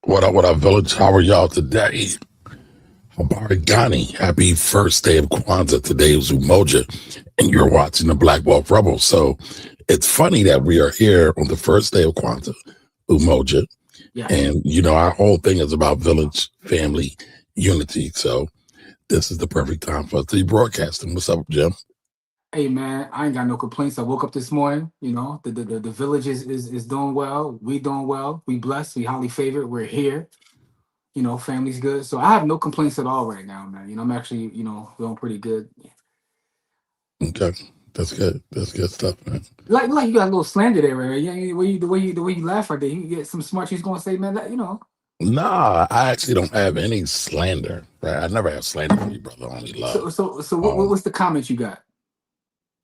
What up, village? How are y'all today? Habari Ghani, happy first day of Kwanzaa. Today is Umoja, and you're watching the Black Wolf Rebels. So it's funny that we are here on the first day of Kwanzaa, Umoja. Yes. And, our whole thing is about village, family, unity. So this is the perfect time for us to be broadcasting. What's up, Jim? Hey man, I ain't got no complaints. I woke up this morning. The village is doing well. We doing well. We blessed. We highly favored. We're here. Family's good. So I have no complaints at all right now, man. I'm actually doing pretty good. Okay. That's good. That's good stuff, man. Like you got a little slander there, right? Yeah, the way you laugh right there. You get some smart. She's gonna say, man, Nah, I actually don't have any slander. Right? I never have slander for you, brother. Only So love. so so Um, what's the comment you got?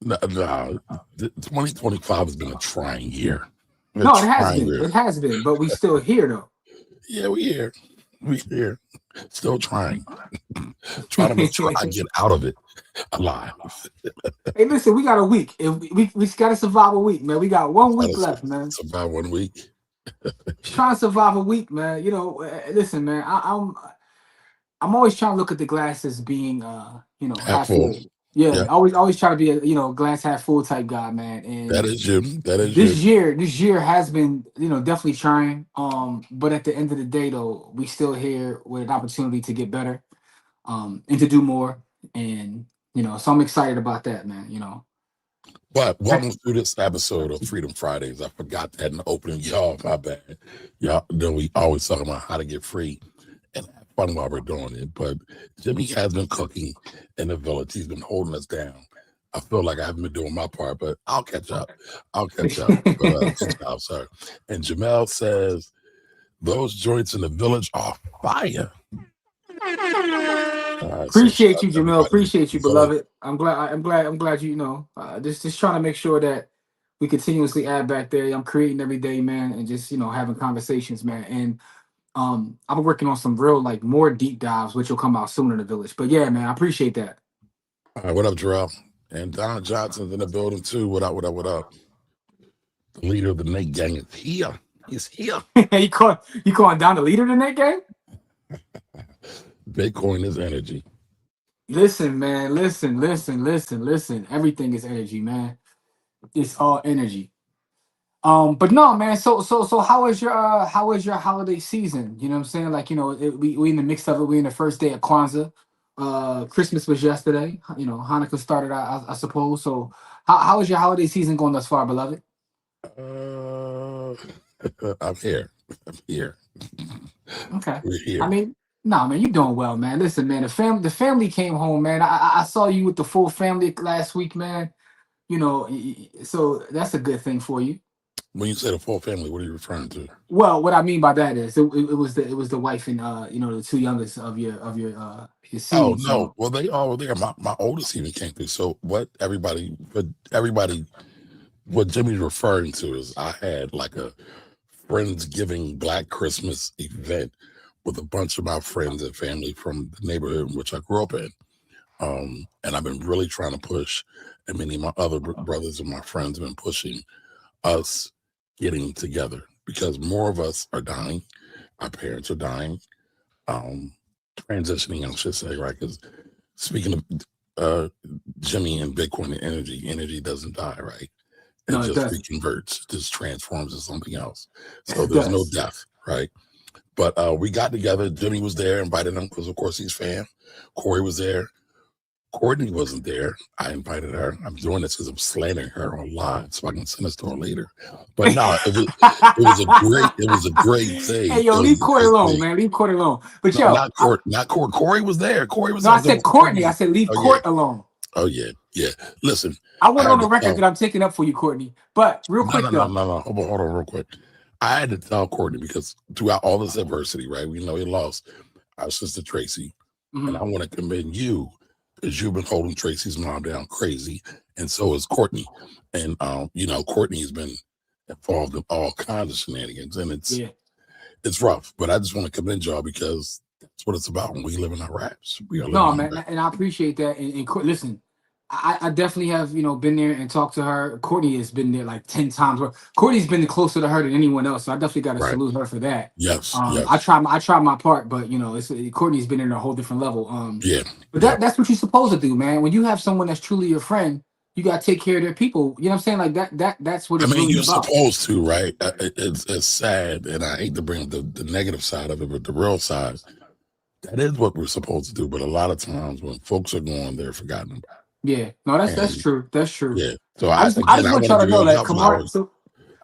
No, no, 2025 has been a trying year. A No, it has trying been. year. It has been, but we still here though. Yeah, we here. We here. Still trying. Trying to make sure I get out of it alive. Hey, listen, we got a week. If we got to survive a week, man. We got one Trying week to left, man. survive 1 week. Just trying to survive a week, man. Listen, man. I'm always trying to look at the glass as being, Half half full. full. Yeah, Yeah, always try to be a glass half full type guy, man. that And is you. That is this you. year, this year has been, definitely trying. But at the end of the day, though, we still here with an opportunity to get better, and to do more. And so I'm excited about that, man. But welcome to this episode of Freedom Fridays. I forgot that in the opening. Y'all, my bad. Y'all know we always talk about how to get free and have fun while we're doing it. But Jimmy has been cooking in the village. He's been holding us down. I feel like I haven't been doing my part, but I'll catch up. I'll catch up. But good job, sir. And Jamel says those joints in the village are fire. So shout Appreciate out you, to Jamil. everybody in Appreciate the you, village. beloved. I'm glad just trying to make sure that we continuously add back there. I'm creating every day, man, and just having conversations, man. And I'm working on some real like more deep dives, which will come out soon in the village. But yeah, man, I appreciate that. All right, what up, Jarrell? And Don Johnson's in the building too. What up, what up, what up? The leader of the Nate Gang is here. He's here. You calling down the leader in that game? Bitcoin is energy. Listen, man. Listen. Everything is energy, man. It's all energy. But no, man. So how was your holiday season? You know what I'm saying? Like we in the mix of it. We in the first day of Kwanzaa. Christmas was yesterday. Hanukkah started, I suppose. So how is your holiday season going thus far, beloved? Uh, I'm here. I'm here. Okay. We're I here. mean, nah, man, you doing well, man. Listen, man, the family came home, man. I saw you with the full family last week, man. So that's a good thing for you. When you say the full family, what are you referring to? Well, what I mean by that is it was the wife and the two youngest of your Oh seed. no. So Well, they all were there. My oldest even came through. So everybody, what Jimmy's referring to is I had like a Friendsgiving Black Christmas event with a bunch of my friends and family from the neighborhood in which I grew up in. And I've been really trying to push, and many of my other brothers and my friends have been pushing us getting together because more of us are dying. Our parents are dying, um, transitioning, I should say, right? Because speaking of uh, Jimmy and Bitcoin and energy doesn't die, right? It no, it just doesn't. reconverts, just transforms to something else. So It there's no does. death, right? But we got together. Jimmy was there, invited him because, of course, he's fan. Corey was there. Courtney wasn't there. I invited her. I'm doing this because I'm slandering her online, so I can send this to her later. But no, it was a great Hey, thing. It yo, was leave a Court great alone, thing. man. Leave Court alone. But No, yo, not Court. Corey was there. Corey was no, there I because it said was a Courtney. I tribute. said leave Oh yeah, Court alone. oh yeah, yeah. Listen, I I want it on had the to record tell. that I'm taking up for you, Courtney. But real No, no, quick no, though, no, no. Hold on, real quick. I had to tell Courtney because throughout all this adversity, right? We know he lost our sister Tracy, and mhm, I want to commend you because you've been holding Tracy's mom down crazy, and so is Courtney. And Courtney has been involved in all kinds of shenanigans, and it's yeah. it's rough. But I just want to commend y'all because that's what it's about when we live in our raps. We are living No, in man, rap. and I appreciate that. And listen, I definitely have, been there and talked to her. Courtney has been there like 10 times. Courtney's been closer to her than anyone else, so I definitely got to Right. salute her for that. Yes. I Yes. try my part, but it's Courtney's been in a whole different level. Yeah. But Yeah. that's what you're supposed to do, man. When you have someone that's truly your friend, you gotta take care of their people. You know what I'm saying? Like that's what I it's mean, really you're about. supposed to, right? It's sad, and I hate to bring up the negative side of it, but the real side, that is what we're supposed to do. But a lot of times when folks are gone, they're forgotten about. Yeah, no, that's And true. That's true. yeah, so I just I again, just I want want to y'all to give know y'all that your Kamari. flowers. So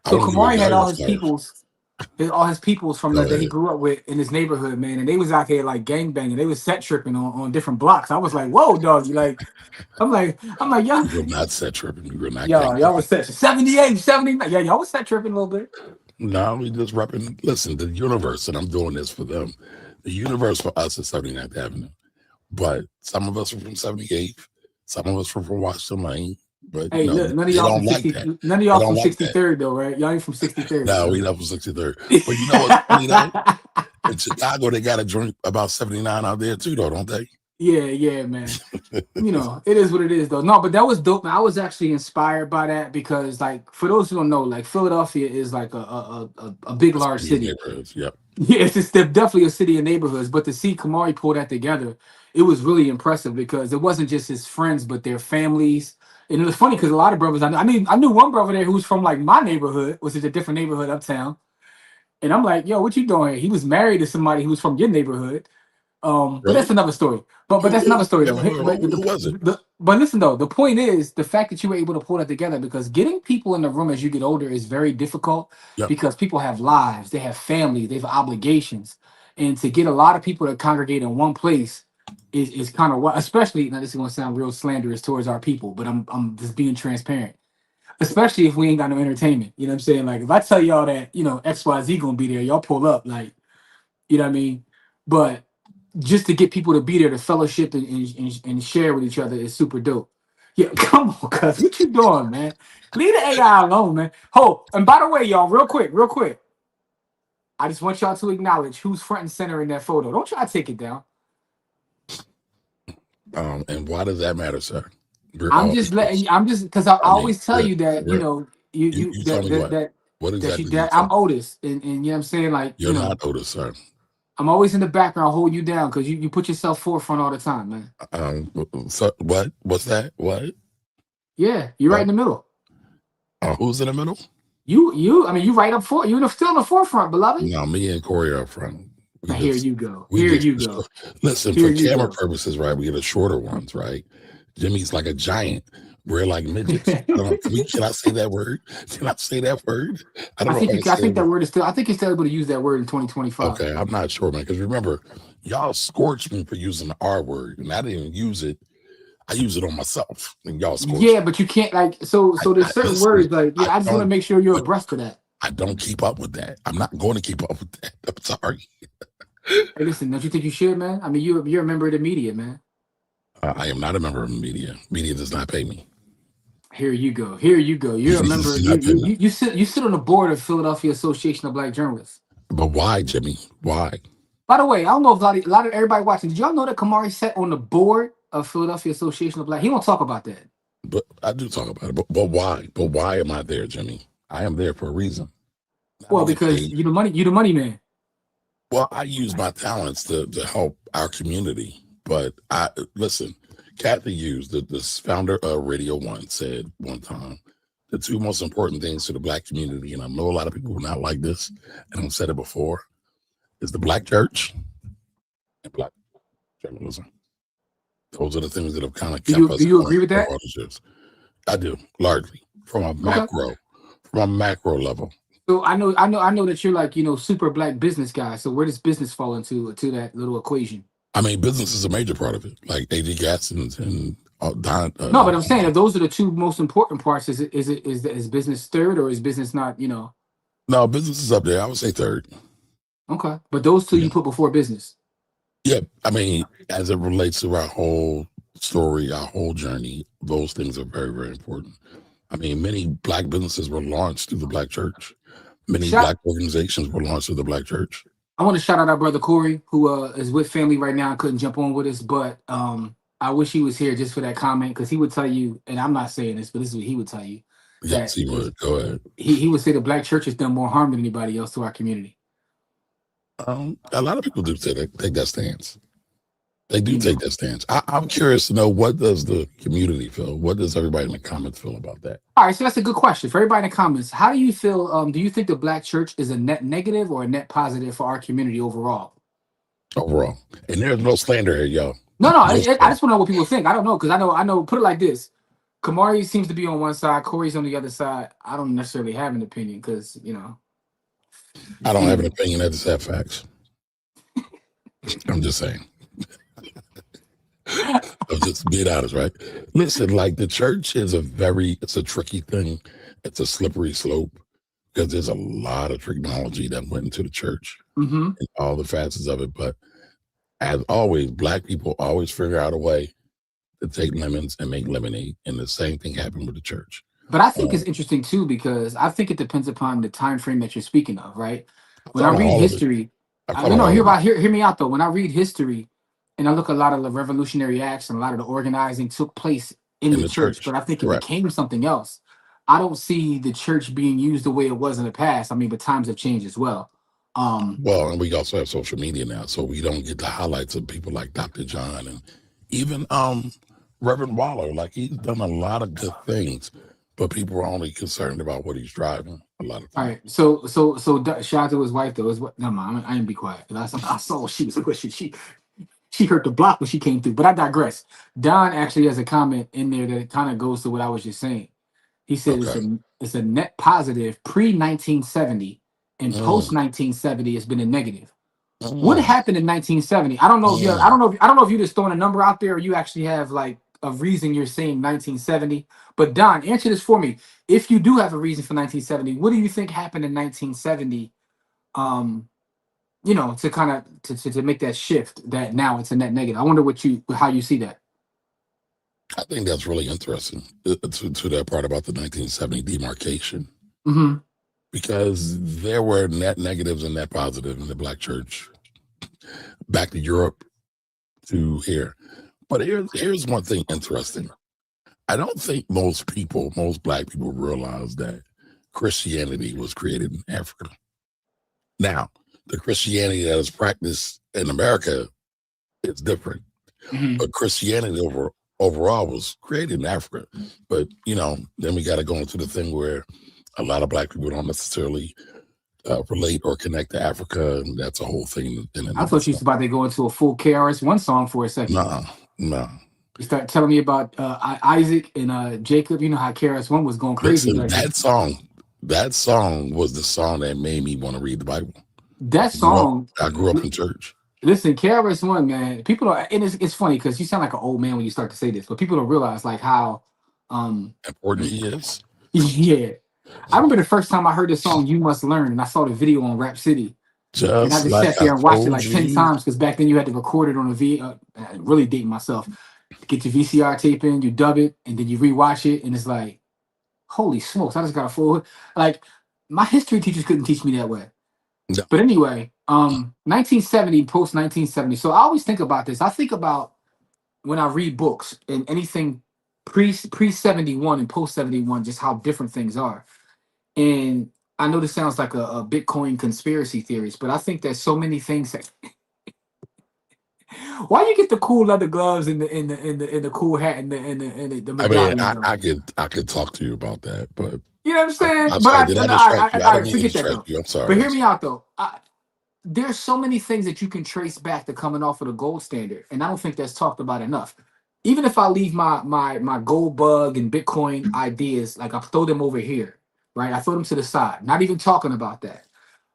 I want to give Kamari had y'all your all his flowers. peoples, all his peoples from Go that he ahead. grew up with in his neighborhood, man, and they was out here like gang banging. They was set tripping on different blocks. I was like, whoa, dog. You like, I'm like, We were not set tripping. We were not y'all gang. was set 78, 79. Yeah, y'all was set tripping a little bit. No, we just repping. Listen, the universe, and I'm doing this for them. The universe for us is 79th Avenue, but some of us are from 78th. Some of us are from Washington Lane, but Hey, look, none of they y'all from don't like 60, that. none of They y'all don't from like that. 63rd though, right? Y'all ain't from 63rd, No, we so not from 63rd. But you know what's funny though? In Chicago, they got a joint about 79 out there too, though, don't they? yeah, man. It is what it is though. No, but that was dope, man. I was actually inspired by that because, like, for those who don't know, like, Philadelphia is like a big, The large city of city. neighborhoods. Yep. Yeah, it's definitely a city of neighborhoods. But to see Kamari pull that together, it was really impressive because it wasn't just his friends, but their families. And it was funny because a lot of brothers I knew one brother there who was from like my neighborhood, which is a different neighborhood uptown. And I'm like, yo, what you doing here? He was married to somebody who was from your neighborhood. But that's Really? another story. But that's another story Yeah, though. who was it? But listen though, the point is the fact that you were able to pull that together because getting people in the room as you get older is very difficult Yep. because people have lives, they have families, they have obligations, and to get a lot of people to congregate in one place is kind of what. Especially now, this is going to sound real slanderous towards our people, but I'm just being transparent. Especially if we ain't got no entertainment, you know what I'm saying? Like if I tell y'all that XYZ gonna be there, y'all pull up, like you know what I mean. But just to get people to be there to fellowship and share with each other is super dope. Yeah, come on, cuz what you doing, man? Leave the AI alone, man. Oh, and by the way, y'all, real quick, I just want y'all to acknowledge who's front and center in that photo. Don't try to take it down. And why does that matter, sir? We're I'm all just letting equals. you. I'm just because I I mean, always tell you that we're you you tell me what? What that exactly you that tell I'm me? Otis, and you know what I'm saying, like You're not Otis, sir. I'm always in the background, hold you down because you put yourself forefront all the time, man. So what? What's that? What? Yeah, you're right What? in the middle. Who's in the middle? I mean, you right up for still in the forefront, beloved. No, me and Corey are front. We Now here just you go. we Here just you go. listen Here for you camera go. purposes, right? We get the shorter ones, right? Jimmy's like a giant. We're like midgets. I don't know. Can I say that word? Can I say that word? I don't I know if think I you can can. I say think it. that word is still. I think you're still able to use that word in 2025. Okay, I'm not sure, man. Because remember, y'all scorched me for using the R word, and I didn't even use it. I use it on myself, and y'all scorched Yeah, me. but you can't like so. So there's certain Listen, words like I I just want to don't. make sure you're But abreast of that. I don't keep up with that. I'm not going to keep up with that. I'm sorry. Hey, listen, don't you think you should, man? I mean, you're a member of the media, man. I am not a member of the media. Media does not pay me. Here you go. Here you go. You're a Media member. does not pay me. You sit on the board of Philadelphia Association of Black Journalists. But why, Jimmy? Why? By the way, I don't know if a lot of everybody watching. Did y'all know that Kamari sat on the board of Philadelphia Association of Black? He don't talk about that. But I do talk about it. But why? But why am I there, Jimmy? I am there for a reason. I Well, don't get because paid. you the money man. Well, I use my talents to help our community. But I listen, Kathy Hughes, this founder of Radio One, said one time the two most important things to the black community, and I know a lot of people will not like this, and I've said it before, is the black church and black journalism. Those are the things that have kind of kept Do us you going agree with for that? all these years. I do, largely Okay. from a macro level. So I know that you're like super black business guy. So where does business fall into that little equation? I mean, business is a major part of it, like AD Gatson's and Don. No, but I'm saying if those are the two most important parts, is business third or is business not? No, business is up there. I would say third. Okay, but those two Yeah. you put before business. Yeah. I mean, as it relates to our whole story, our whole journey, those things are very, very important. I mean, many black businesses were launched through the black church. Many Shout black organizations were launched through the black church. I want to shout out our brother Corey, who is with family right now and couldn't jump on with us. But I wish he was here just for that comment because he would tell you, and I'm not saying this, but this is what he would tell you Yes, that he would. Go ahead. he would say the black church has done more harm than anybody else to our community. A lot of people do take that stance. They do You take know. that stance. I'm curious to know, what does the community feel? What does everybody in the comments feel about that All right, so that's a good question for everybody in the comments. How do you feel? Do you think the black church is a net negative or a net positive for our community overall? overall? And there's no slander here, y'all. No, no, No I just slander. want to know what people think. I don't know because I know. Put it like this: Kamari seems to be on one side, Corey's on the other side. I don't necessarily have an opinion because I don't have an you- opinion. I just have facts. I'm just saying. I'm just being honest, right? Listen, like, the church is it's a tricky thing. It's a slippery slope because there's a lot of technology that went into the church Mhm. and all the facets of it. But as always, black people always figure out a way to take lemons and make lemonade. And the same thing happened with the church. But I think Um, it's interesting too because I think it depends upon the time frame that you're speaking of, right? I'm When I talking about read all of it. history, I'm I talking no about no all of it. hear me out though. When I read history and I look a lot of the revolutionary acts and a lot of the organizing took place in In the the church, church. but I think it Correct. became something else. I don't see the church being used the way it was in the past. I mean, but times have changed as well. Um, Well, and we also have social media now, so we don't get the highlights of people like Dr. John and even Reverend Waller. Like, he's done a lot of good things, but people are only concerned about what he's driving a lot of all times. right, shout out to his wife though. His, no, man, I ain't be quiet. 'Cause I saw she was she hurt the block when she came through. But I digress. Don actually has a comment in there that kind of goes to what I was just saying. He said Okay. it's a net positive pre 1970 and post Mm, 1970 it's been a negative. What mm, happened in 1970? I don't know if you mm. I don't know if you just throwing a number out there or you actually have like a reason you're saying 1970. But Don, answer this for me. If you do have a reason for 1970, what do you think happened in 1970? Um, to kind of to make that shift that now it's a net negative. I wonder how you see that. I think that's really interesting, to that part about the 1970 demarcation, Hmm. because there were net negatives and net positives in the black church, back to Europe to here. But here's one thing interesting. I don't think most black people realize that Christianity was created in Africa. Now, the Christianity that is practiced in America is different, Hmm. but Christianity overall was created in Africa. But then we got to go into the thing where a lot of black people don't necessarily relate or connect to Africa, and that's a whole thing in and I of thought you was itself. about to go into a full KRS-One song for a second. Nah, nah. You start telling me about Isaac and Jacob. You know how KRS-One was going crazy Listen, back then. that song was the song that made me want to read the Bible. That I grew up, song. I grew up in church. Listen, KRS-One, man. People don't, and it's funny because you sound like an old man when you start to say this, but people don't realize like how, Important he is. yeah. I remember the first time I heard the song "You Must Learn" and I saw the video on Rap City. And I Just just like sat I there and watched it told like 10 you. times because back then you had to record it on a really dating myself. Get your VCR tape in, you dub it, and then you rewatch it, and it's like, holy smokes, I just got a full like my history teachers couldn't teach me that way. No, But anyway, 1970, post 1970. So I always think about this. I think about when I read books and anything pre 71 and post 71, just how different things are. And I know this sounds like a Bitcoin conspiracy theorist, but I think there's so many things that why you get the cool leather gloves and the cool hat and the I mean, medallion though? I could talk to you about that, but You know what I'm saying? I'm But sorry. Did I distract you? I all didn't right, mean to forget that distract though. you. I'm sorry. But I'm hear me sorry. out though. There's so many things that you can trace back to coming off of the gold standard, and I don't think that's talked about enough. Even if I leave my gold bug and Bitcoin ideas, like I throw them over here, right? I throw them to the side. Not even talking about that.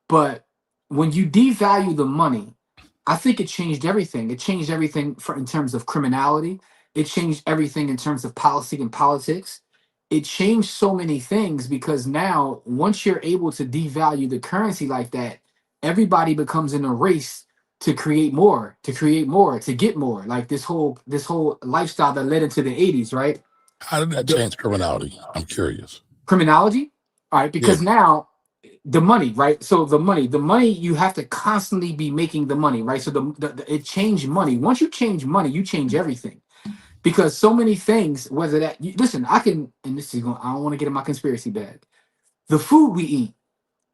But when you devalue the money, I think it changed everything. It changed everything in terms of criminality. It changed everything in terms of policy and politics. It changed so many things because now, once you're able to devalue the currency like that, everybody becomes in a race to create more, to create more, to get more. Like this whole lifestyle that led into the 80s, right? How did that The change criminality? I'm curious. criminology, all right, Yeah. because now the money, right? So the money, you have to constantly be making the money, right? So it changed money. Once you change money, you change everything. because so many things, whether that listen, I can, and this is going, I don't want to get in my conspiracy bag. The food we eat,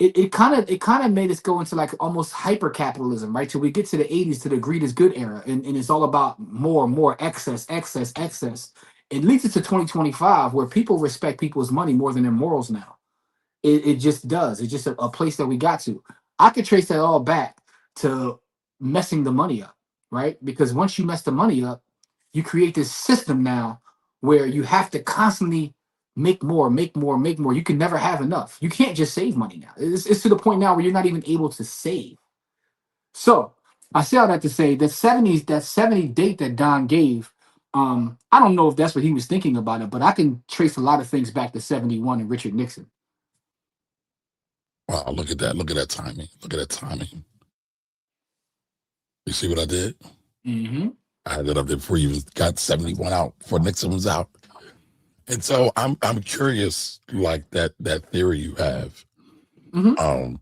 it kind of made us go into like almost hyper capitalism, right? Till we get to the 80s, to the greed is good era, and it's all about more and more excess, excess, excess. It leads us to 2025 where people respect people's money more than their morals now. It just does. It's just a place that we got to. I could trace that all back to messing the money up, right? Because once you mess the money up, you create this system now where you have to constantly make more, make more, make more. You can never have enough. You can't just save money now. It's to the point now where you're not even able to save. So I say all that to say that 70 date that Don gave, I don't know if that's what he was thinking about it, but I can trace a lot of things back to 71 and Richard Nixon. Wow, look at that. Look at that timing. Look at that timing. You see what I did? Mm-hmm. I had it up there before you even got 71 out, before Nixon was out. And so I'm curious, like that theory you have,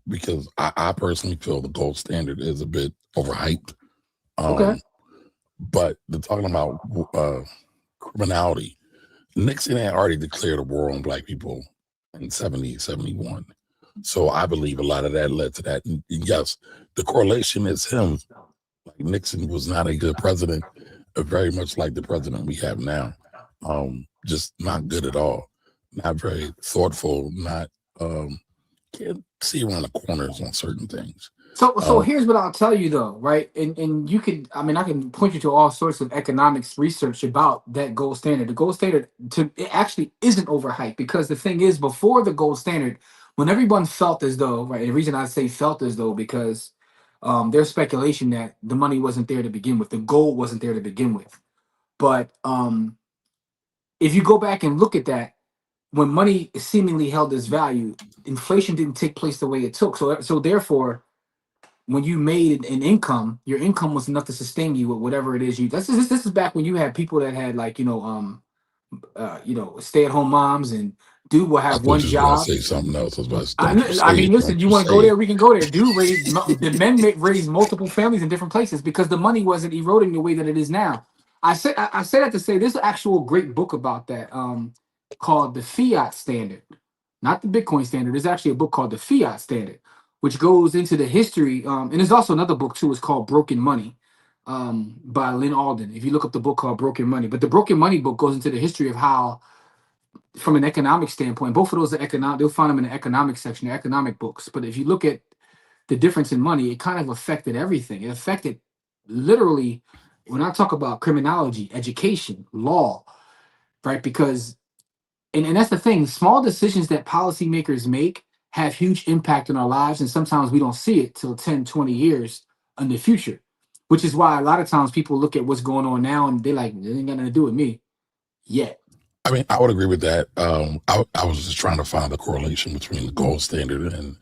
because I personally feel the gold standard is a bit overhyped. Okay. But they're talking about criminality. Nixon had already declared a war on black people in 70, 71. So I believe a lot of that led to that. And yes, the correlation is him. Like Nixon was not a good president, very much like the president we have now. Just not good at all. Not very thoughtful. Not can't see around the corners on certain things. So here's what I'll tell you though, right? And you could, I mean, I can point you to all sorts of economics research about that gold standard. The gold standard it actually isn't overhyped, because the thing is, before the gold standard, when everyone felt as though, right? The reason I say felt as though, because there's speculation that the money wasn't there to begin with, the gold wasn't there to begin with. But if you go back and look at that, when money seemingly held its value, inflation didn't take place the way it took. So therefore, when you made an income, your income was enough to sustain you with whatever it is you. This is back when you had people that had like stay at home moms, and dude will I have thought one you was going to job. say something else. I was about to I mean, listen, you want to go there, we can go there. Dude raised the men raised multiple families in different places because the money wasn't eroding the way that it is now. I say that to say there's an actual great book about that, called the Fiat Standard, not the Bitcoin Standard. There's actually a book called the Fiat Standard, which goes into the history. And there's also another book too. It's called Broken Money, by Lynn Alden. If you look up the book called Broken Money, but the Broken Money book goes into the history of how, from an economic standpoint, both of those are economic. You'll find them in the economic section, the economic books. But if you look at the difference in money, it kind of affected everything. It affected literally, when I talk about criminology, education, law, right? Because and that's the thing, small decisions that policymakers make have huge impact on our lives, and sometimes we don't see it till 10, 20 years in the future, which is why a lot of times people look at what's going on now and they're like, it ain't got nothing to do with me yet. I mean, I would agree with that. I was just trying to find the correlation between the gold standard and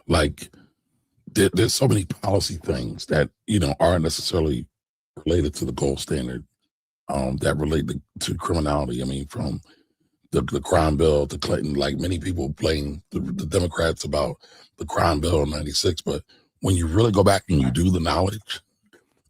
like there's so many policy things that aren't necessarily related to the gold standard, that relate to criminality. I mean, from the crime bill to Clinton, like many people blame the Democrats about the crime bill in '96, but when you really go back and you do the knowledge,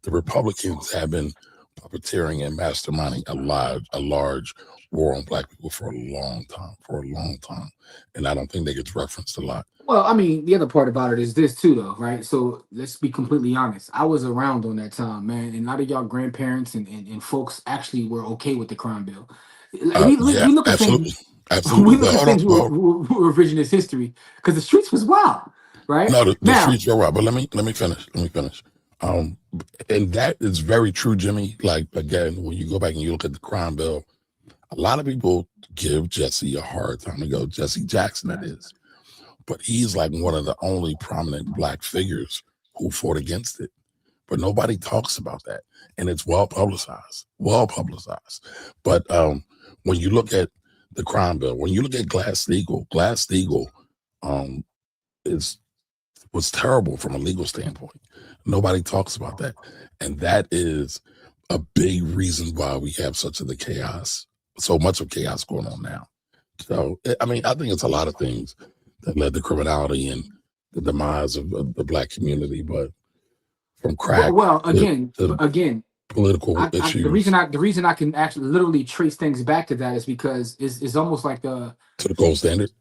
the Republicans have been puppeteering and masterminding a large war on black people for a long time. And I don't think that gets referenced a lot. Well, I mean, the other part about it is this too, though, right? So let's be completely honest. I was around on that time, man, and a lot of y'all grandparents and folks actually were okay with the crime bill. Like, we look at absolutely. things. Absolutely. We look at things with revisionist history because the streets was wild, right? No, the streets are wild. But let me finish. And that is very true, Jimmy. Like, again, when you go back and you look at the crime bill, a lot of people give Jesse a hard time to go, Jesse Jackson, that is. But he's like one of the only prominent black figures who fought against it. But nobody talks about that. And it's well publicized. But when you look at the crime bill, when you look at Glass-Steagall was terrible from a legal standpoint. Nobody talks about that. And that is a big reason why we have so much of chaos going on now. So, I mean, I think it's a lot of things that led to criminality and the demise of the black community. But from crack. Well, again, political issues The reason I can actually literally trace things back to that is because it's almost like the to the gold standard.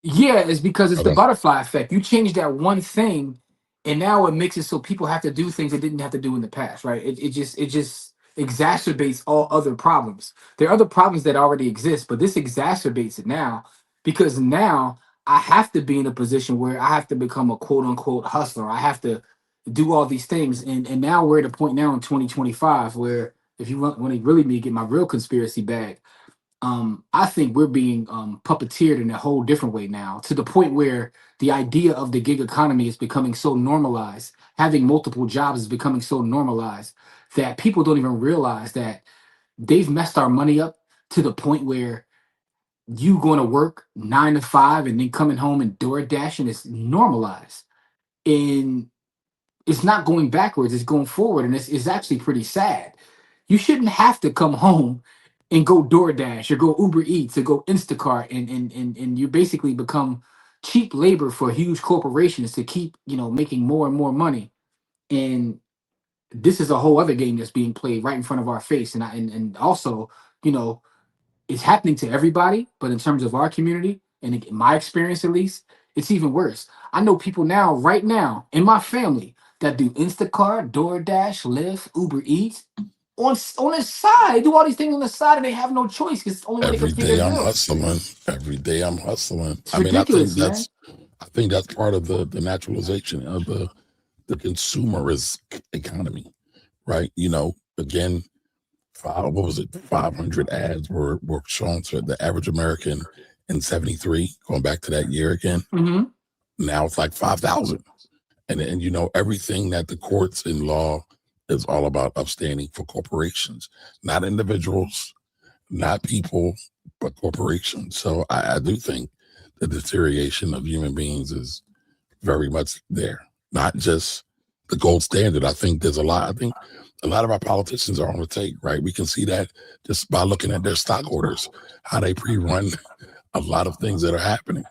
yeah, it's because it's the Okay. butterfly effect. You change that one thing, and now it makes it so people have to do things they didn't have to do in the past, right? It just exacerbates all other problems. There are other problems that already exist, but this exacerbates it now because now I have to be in a position where I have to become a quote unquote hustler. I have to do all these things, and now we're at a point now in 2025 where if you want to really me get my real conspiracy bag, I think we're being puppeteered in a whole different way now, to the point where the idea of the gig economy is becoming so normalized. Having multiple jobs is becoming so normalized that people don't even realize that they've messed our money up to the point where you going to work 9 to 5 and then coming home and door dashing is normalized. And it's not going backwards, it's going forward. And it's actually pretty sad. You shouldn't have to come home and go DoorDash or go Uber Eats or go Instacart and you basically become cheap labor for huge corporations to keep, making more and more money. And this is a whole other game that's being played right in front of our face. And also, you know, it's happening to everybody, but in terms of our community, and in my experience at least, it's even worse. I know people now, right now, in my family that do Instacart, DoorDash, Lyft, Uber Eats on the side. They do all these things on the side, and they have no choice because it's the only way they can Every pay their day I'm bills. hustling. Every day I'm hustling. It's I mean, I think ridiculous, man. that's part of the naturalization of the consumerist economy, right? Again, what was it? 500 ads were shown to the average American in 73. Going back to that year again, hmm now it's like 5,000. And everything that the courts in law is all about upstanding for corporations, not individuals, not people, but corporations. So I do think the deterioration of human beings is very much there, not just the gold standard. I think there's a lot. I think a lot of our politicians are on the take, right? We can see that just by looking at their stock orders, how they pre-run a lot of things that are happening.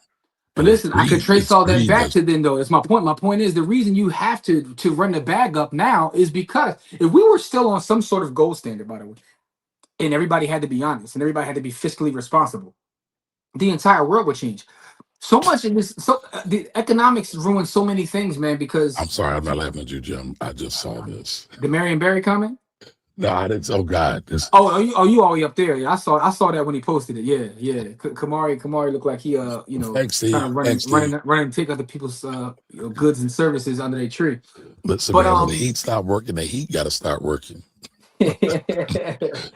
But And it's listen, I could greed. trace It's all that greed. back to then, though. It's my point. My point is the reason you have to run the bag up now is because if we were still on some sort of gold standard, by the way, and everybody had to be honest and everybody had to be fiscally responsible, the entire world would change. So much in this, the economics ruin so many things, man. Because I'm sorry, I'm not laughing at you, Jim. I just saw this. the Marion Barry comment. No, I didn't. Oh God, this. Oh, you all the way up there? Yeah, I saw that when he posted it. Yeah, yeah. Kamari looked like he Thanks, Steve. kind of Thanks, Steve. running take other people's goods and services under their tree. Listen, But man, when the heat stop working, the heat got to start working.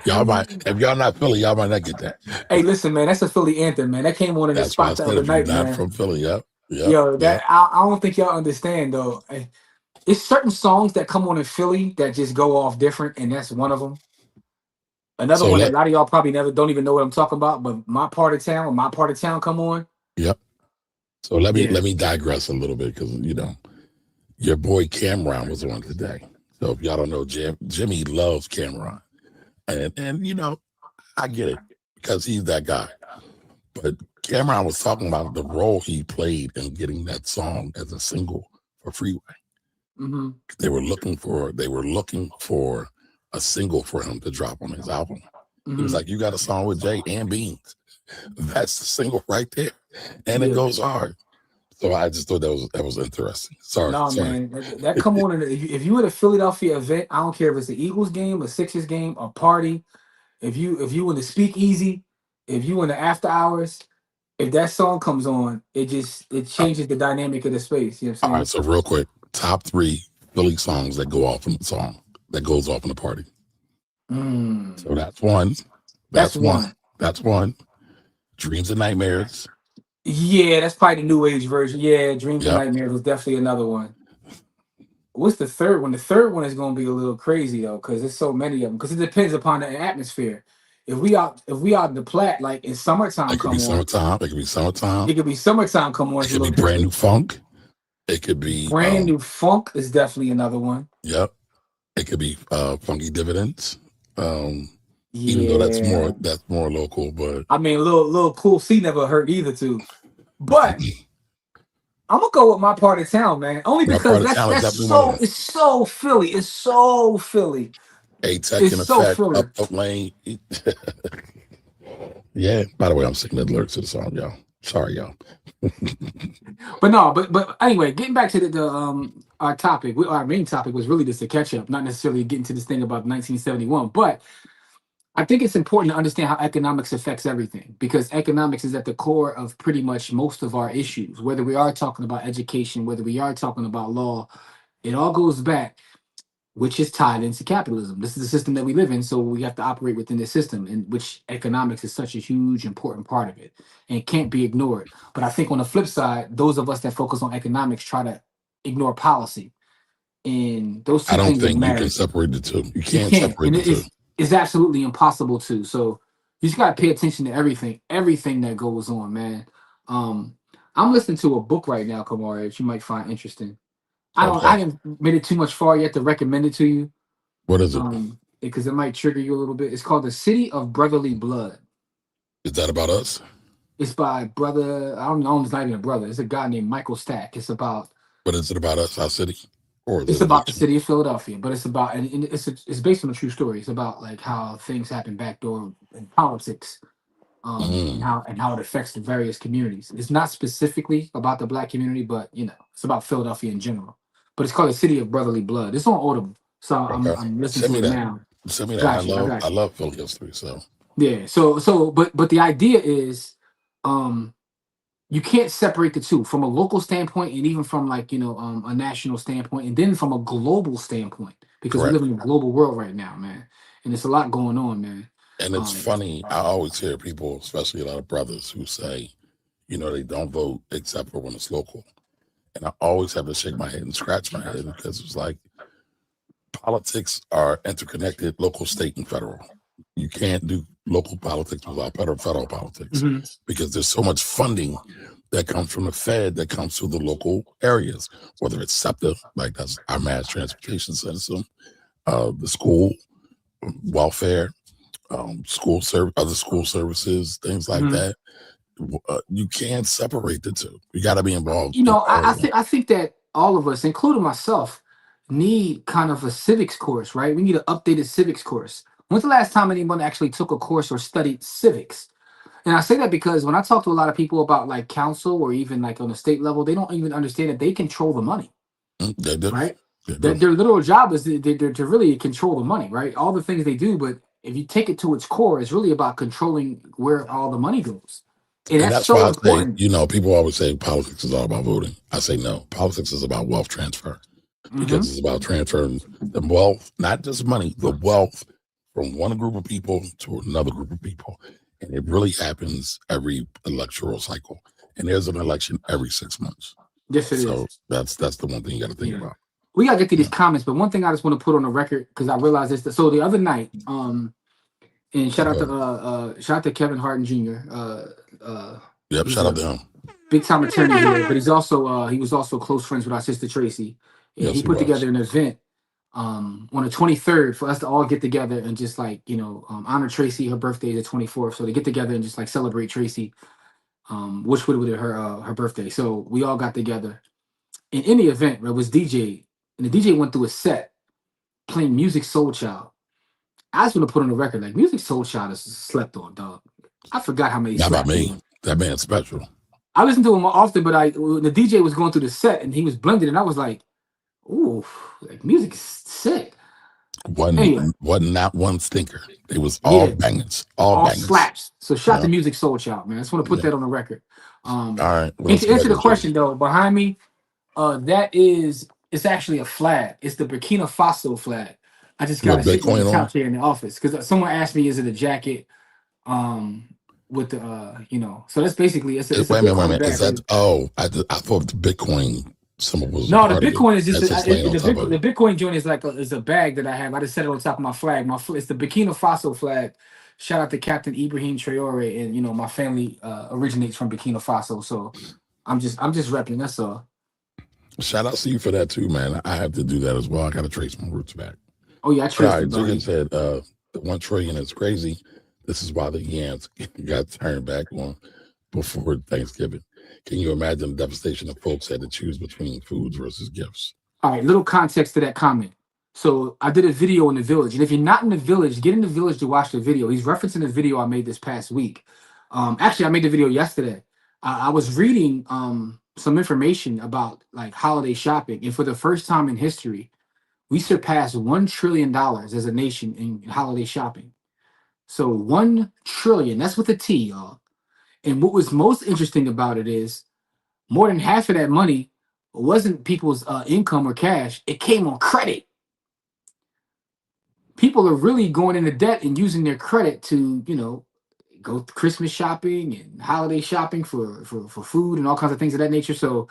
Y'all might, if y'all not Philly, y'all might not get that. Hey, listen, man, that's a Philly anthem, man. That came on in the That's why I spot the said other if you're night, not man. from Philly, yep. Yo, that I don't think y'all understand though. It's certain songs that come on in Philly that just go off different, and that's one of them. Another So one that let a lot of y'all probably never don't even know what I'm talking about, but my part of town, when my part of town come on. yep. So let Yeah. me digress a little bit because your boy Cameron was on today. So if y'all don't know, Jimmy loves Cameron, and I get it because he's that guy. But Cameron was talking about the role he played in getting that song as a single for Freeway. hmm They were looking for a single for him to drop on his album. He was hmm like, "You got a song with Jay and Beans. That's the single right there, and it Yeah. goes hard." So I just thought that was interesting. Sorry. No, man, that come on. If you at a Philadelphia event, I don't care if it's the Eagles game, a Sixers game, a party. If you in the speakeasy, if you in the after hours, if that song comes on, it changes the dynamic of the space. You know what All I'm right. saying? So real quick, top 3 Philly songs that go off in the song that goes off in the party. So that's one. That's one. That's one. Dreams and Nightmares. Yeah, that's probably the new age version. Yeah, Dreams and Yep. Nightmares was definitely another one. What's the third one? The third one is going to be a little crazy though, because there's so many of them. Because it depends upon the atmosphere. If we out in the Plat, like in summertime, It could be come on. summertime. It could be summertime. It could be summertime. Come on, It it's a could be little brand new different. funk. It could be Brand new funk is definitely another one. Yep. It could be Funky Dividends. Even though Yeah, that's more local, but I mean, little Cool C never hurt either too. But I'm gonna go with my part of town, man. Only my because part of town is that's definitely one of them. it's so Philly. It's so Philly. A Tech It's in so effect, filler. up the lane. Yeah. By the way, I'm singing the lyrics to the song, y'all. Sorry, y'all. But no, but anyway, getting back to the our topic, our main topic was really just a catch up, not necessarily getting to this thing about 1971. But I think it's important to understand how economics affects everything because economics is at the core of pretty much most of our issues. Whether we are talking about education, whether we are talking about law, it all goes back, which is tied into capitalism. This is the system that we live in, so we have to operate within this system, in which economics is such a huge, important part of it, and it can't be ignored. But I think on the flip side, those of us that focus on economics try to ignore policy, and those I two don't things are think you can married. separate the two. You You can't can't, separate and the two. it's absolutely impossible to. So you just gotta pay attention to everything that goes on, man. Um, I'm listening to a book right now, Kamari, that you might find interesting. I Okay. haven't made it too much far yet to recommend it to you, What is it? because it might trigger you a little bit. It's called The City of Brotherly Blood. Is that about us? It's by brother. I don't know. It's not even a brother. It's a guy named Michael Stack. But is it about us, our city? Or is It's it a about the fiction? city of Philadelphia, but it's about and it's based on a true story. It's about like how things happen backdoor in politics, Mm. and how it affects the various communities. It's not specifically about the black community, but it's about Philadelphia in general. But it's called The City of Brotherly Blood. It's on Audible, so Okay. I'm listening Send to me it that. now. Send me that. Got you. I got I you. love film history. So Yeah. But the idea is, um, you can't separate the two from a local standpoint, and even from like a national standpoint, and then from a global standpoint, because we correct. live in a global world right now, man, and there's a lot going on, man. And it's Um, funny. I always hear people, especially a lot of brothers, who say, they don't vote except for when it's local. And I always have to shake my head and scratch my head because it's like politics are interconnected, local, state, and federal. You can't do local politics without federal politics mhm. because there's so much funding that comes from the Fed that comes to the local areas, whether it's SEPTA, like that's our mass transportation system, the school welfare, other school services, things like Mhm. that. You can't separate the two. You got to be involved in all I of them. think that all of us, including myself, need kind of a civics course, right? We need an updated civics course. When's the last time anyone actually took a course or studied civics? And I say that because when I talk to a lot of people about like council or even like on the state level, they don't even understand that they control the money, They do. right? They do. Their literal job is to really control the money, right? All the things they do, but if you take it to its core, it's really about controlling where all the money goes, and And that's that's why so I say, important. people always say politics is all about voting. I say no, politics is about wealth transfer Hmm. because it's about transferring the wealth, not just money, the wealth from one group of people to another group of people. And it really happens every electoral cycle. And there's an election every 6 months. Yes, it So is. that's the one thing you got to think Yeah, about. we gotta get to these Yeah. comments, but one thing I just want to put on the record because I realized this. So the other night, and Okay. shout out to Kevin Harden Jr. Yep. He's Shout out a to him. big time attorney here, but he was also close friends with our sister Tracy, and Yes, he he put was. together an event on the 23rd for us to all get together and just like honor Tracy. Her birthday is the 24th, so to get together and just like celebrate Tracy, which would have her birthday. So we all got together, and in the event it was DJ, and the DJ went through a set playing Music Soul Child. I just want to put on the record like Music Soul Child is slept on, dog. I forgot how many Not by slaps. me. That man's special. I listen to him often, but when the DJ was going through the set and he was blended, and I was like, "Ooh, like music is sick." Anyway, Wasn't not one stinker. It was all yeah, bangers. All all bangers. slaps. So shout Yeah. to Music Soul Child, man. I just want to put Yeah. that on the record. All right. Well, And let's to get answer back the to question though, behind me, it's actually a flag. It's the Burkina Faso flag. I just got with it sitting on the Bitcoin on. couch here in the office because someone asked me, "Is it a jacket?" With the so that's basically it's a Wait a minute. Wait a Bitcoin minute. Is that? bag. Oh, I thought the Bitcoin symbol was a No, the part of it. Bitcoin is just That's just laying on top of The it. Bitcoin joint is like is a bag that I have. I just set it on top of my flag. It's the Burkina Faso flag. Shout out to Captain Ibrahim Traore, and my family originates from Burkina Faso, so I'm just repping. That's all. Shout out to you for that too, man. I have to do that as well. I got to trace my roots back. Oh yeah, I But all traced right, it, bro. Zugan said the 1 trillion is crazy. This is why the yams got turned back on before Thanksgiving. Can you imagine the devastation of folks had to choose between foods versus gifts? All right, little context to that comment. So I did a video in the village, and if you're not in the village, get in the village to watch the video. He's referencing the video I made this past week. Actually, I made the video yesterday. I was reading some information about like holiday shopping, and for the first time in history, we surpassed $1 trillion as a nation in holiday shopping. So 1 trillion, that's with a T, y'all. And what was most interesting about it is more than half of that money wasn't people's income or cash; it came on credit. People are really going into debt and using their credit to, go Christmas shopping and holiday shopping for food and all kinds of things of that nature. So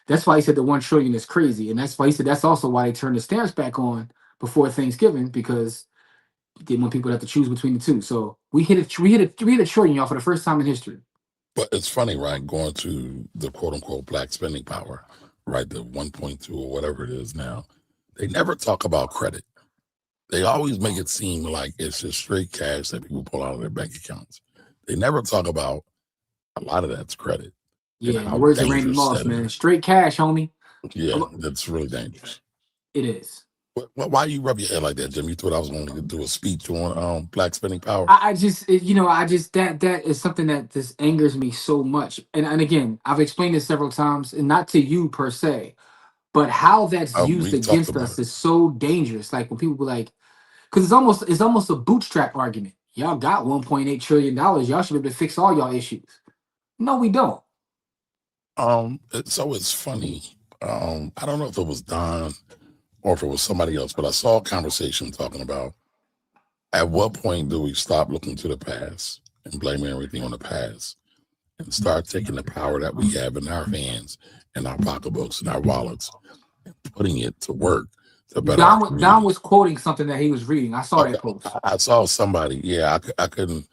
that's why he said the 1 trillion is crazy, and that's why he said that's also why they turned the stamps back on before Thanksgiving, because they didn't want people to have to choose between the two. So we hit a trillion, y'all, for the first time in history. But it's funny, right? Going to the quote unquote black spending power, right? The 1.2 or whatever it is now. They never talk about credit. They always make it seem like it's just straight cash that people pull out of their bank accounts. They never talk about a lot of that's credit. Yeah, the how words of Randy dangerous Moss, that man. is. Straight cash, homie. Yeah, that's really dangerous. It is. Why you rub your head like that, Jim? You thought I was going to do a speech on black spending power? I just that is something that just angers me so much. And again, I've explained this several times, and not to you per se, but how that's used We talked against about us it. is so dangerous. Like when people be like, because it's almost a bootstrap argument. Y'all got $1.8 trillion. Y'all should be able to fix all y'all issues. No, we don't. So it's funny. I don't know if it was Don or if it was somebody else, but I saw a conversation talking about at what point do we stop looking to the past and blaming everything on the past and start taking the power that we have in our hands and our pocketbooks and our wallets and putting it to work to better our Don community. was quoting something that he was reading. I saw Okay, that post. I saw somebody. Yeah, I couldn't.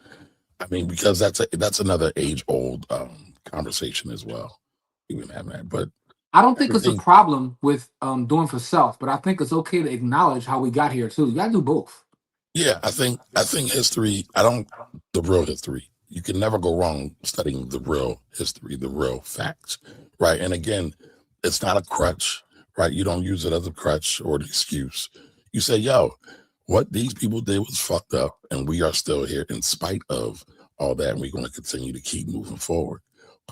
I mean, because that's another age old conversation as well. We've been having that, but I don't think it's a everything. problem with doing for self, but I think it's okay to acknowledge how we got here too. You gotta do both. Yeah, I think history. The real history. You can never go wrong studying the real history, the real facts, right? And again, it's not a crutch, right? You don't use it as a crutch or an excuse. You say, "Yo, what these people did was fucked up, and we are still here in spite of all that, and we're going to continue to keep moving forward."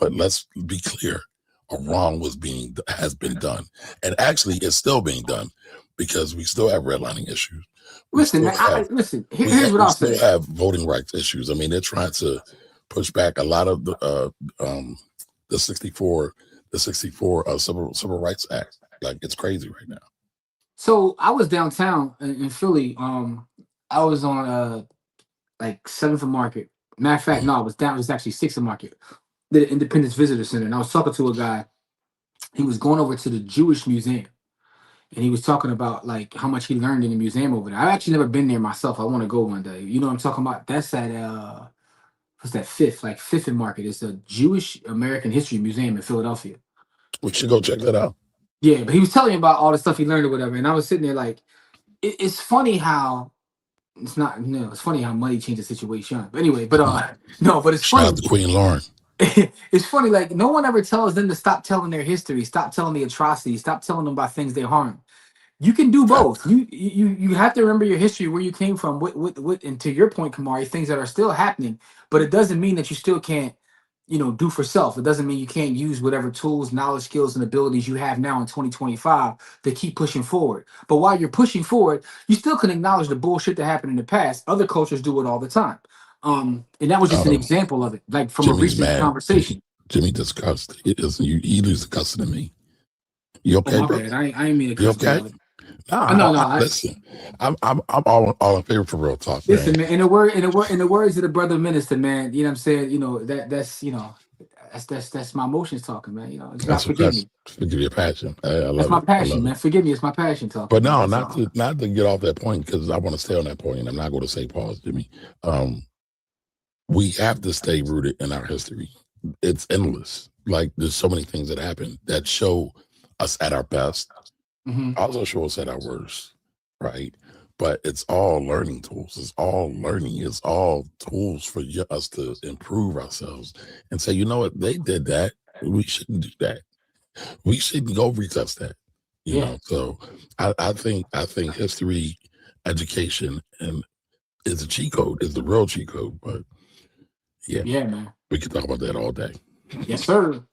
But let's be clear: a wrong has been done, and actually, it's still being done because we still have redlining issues. We Listen, still man. have Listen. we Here's what we I'll still say. have voting rights issues. I mean, they're trying to push back a lot of the 64 Civil Rights Act. Like it's crazy right now. So I was downtown in Philly. I was on like 7th and Market. Matter of fact, Mhm. no, I was down. It was actually 6th and Market, the Independence Visitor Center, and I was talking to a guy. He was going over to the Jewish Museum, and he was talking about like how much he learned in the museum over there. I've actually never been there myself. I want to go one day. You know what I'm talking about? That's at what's that, Fifth and Market? It's a Jewish American History Museum in Philadelphia. We should go check that out. Yeah, but he was telling me about all the stuff he learned or whatever, and I was sitting there like, it's funny how it's not, it's funny how money changes the situation. But anyway, but Mhm. no, but it's Shout funny. out to Queen Lauren. It's funny, like no one ever tells them to stop telling their history, stop telling the atrocities, stop telling them about things they harm. You can do both. Facts. You have to remember your history, where you came from, and to your point, Kamari, things that are still happening. But it doesn't mean that you still can't, do for self. It doesn't mean you can't use whatever tools, knowledge, skills, and abilities you have now in 2025 to keep pushing forward. But while you're pushing forward, you still can acknowledge the bullshit that happened in the past. Other cultures do it all the time. And that was just an Um, example of it, like from a Jimmy's recent mad. conversation. Jimmy discussed. He loses cussing to me. You Oh okay, my bro? bad. I ain't mean to You cuss, okay? brother. Nah, No, no. listen. I'm all in favor for real talk, man. Listen, man. In the words of the brother minister, man. You know what I'm saying. That's my emotions talking, man. Just gotta forgive That's me. forgive your passion. I That's love my it. I passion, love it. man. Forgive me. It's my passion talking, But man. no, That's not all. to get off that point because I want to stay on that point, and I'm not going to say pause, Jimmy. We have to stay rooted in our history. It's endless. Like there's so many things that happen that show us at our best, Hmm. also show us at our worst, right? But it's all learning tools. It's all learning. It's all tools for us to improve ourselves and say, you know what, they did that. We shouldn't do that. We shouldn't go retest that. you Yeah, know. So I think history education and is a cheat code, is the real cheat code. But yeah, yeah, man. we could talk about that all day. Yes, sir.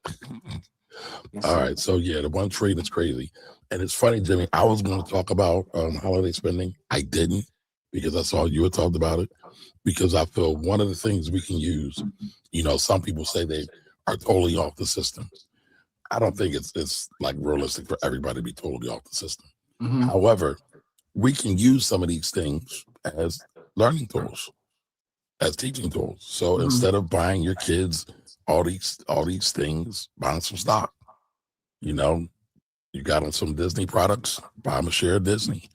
Yes, All sir. right. So yeah, the one trade is crazy. And it's funny, Jimmy. I was going to talk about holiday spending. I didn't because I saw you had talked about it. Because I feel one of the things we can use, you know, some people say they are totally off the system. I don't think it's like realistic for everybody to be totally off the system. Hmm. However, we can use some of these things as learning tools, as teaching tools. So Hmm. instead of buying your kids all these things, buy them some stock. You know, you got them some Disney products, buy them a share of Disney.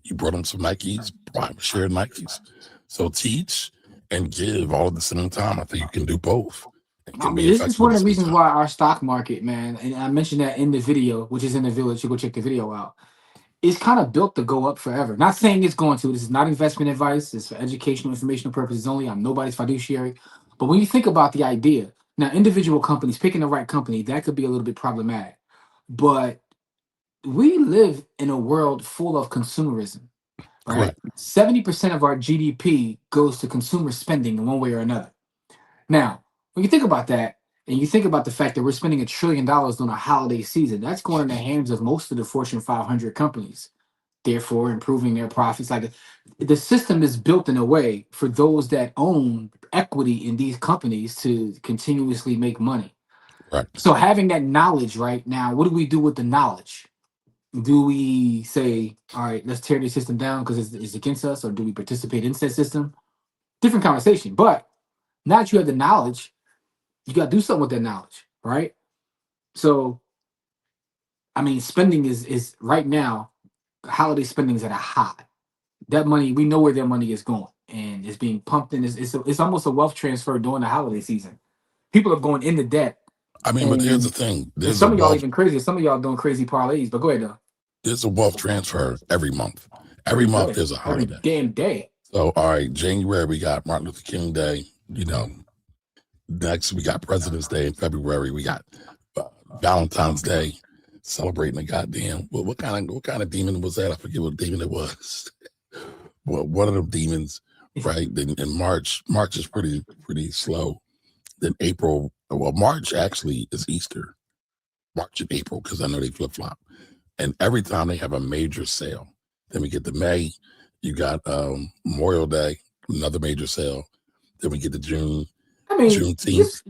You brought them some Nikes, buy them a share of Nikes. So teach and give all at the same time. I think you can do both. It I can mean, be this is effective one at of the the same reasons time. why our stock market, man, and I mentioned that in the video, which is in the village. You go check the video out. It's kind of built to go up forever. Not saying it's going to. This is not investment advice. It's for educational, informational purposes only. I'm nobody's fiduciary. But when you think about the idea, now individual companies picking the right company, that could be a little bit problematic. But we live in a world full of consumerism, right? Correct. 70% of our GDP goes to consumer spending in one way or another. Now, when you think about that, and you think about the fact that we're spending $1 trillion on a holiday season, that's going in the hands of most of the Fortune 500 companies, therefore improving their profits. Like the system is built in a way for those that own equity in these companies to continuously make money. Right. So having that knowledge right now, what do we do with the knowledge? Do we say, all right, let's tear the system down because it's against us, or do we participate in said system? Different conversation. But now that you have the knowledge, you got to do something with that knowledge, right? So, I mean, spending is right now, holiday spending is at a high. That money, we know where their money is going, and it's being pumped in. It's almost a wealth transfer during the holiday season. People are going into debt, I mean, but here's the and thing. some of y'all even crazy. Some of y'all doing crazy parlays. But go ahead, though. There's a wealth transfer every month. Every Every month day, there's a every holiday. damn day. So all right, January we got Martin Luther King Day, you know. Next we got President's Day in February. We got Valentine's Day, celebrating the goddamn what kind of demon was that? I forget what demon it was. Well, one of the demons, right? Then in March is pretty slow. Then April, well, March actually is Easter. March and April, because I know they flip flop. And every time they have a major sale, then we get to May, you got Memorial Day, another major sale. Then we get to June, I mean, Juneteenth. just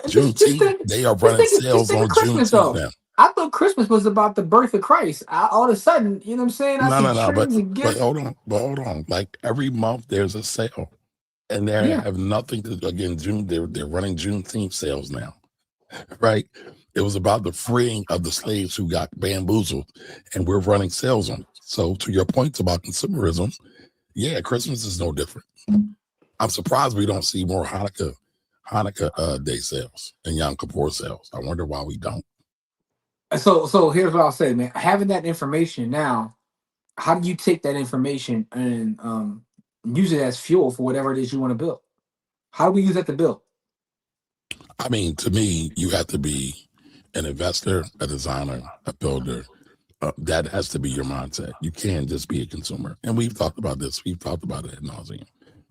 Juneteenth, they are running just sales think of on Christmas Juneteenth though. now. I thought Christmas was about the birth of Christ. All of a sudden, you know what I'm saying? I No, see no, no. trees and But gifts. hold on. Like every month there's a sale. And they Yeah. have nothing to again, June, they're running Juneteenth sales now. Right? It was about the freeing of the slaves who got bamboozled, and we're running sales on it. So to your points about consumerism, yeah, Christmas is no different. I'm surprised we don't see more Hanukkah day sales and Yom Kippur sales. I wonder why we don't. So here's what I'll say, man. Having that information now, how do you take that information and use it as fuel for whatever it is you want to build? How do we use that to build? I mean, to me, you have to be an investor, a designer, a builder. That has to be your mindset. You can't just be a consumer. And we've talked about this. We've talked about it ad nauseum.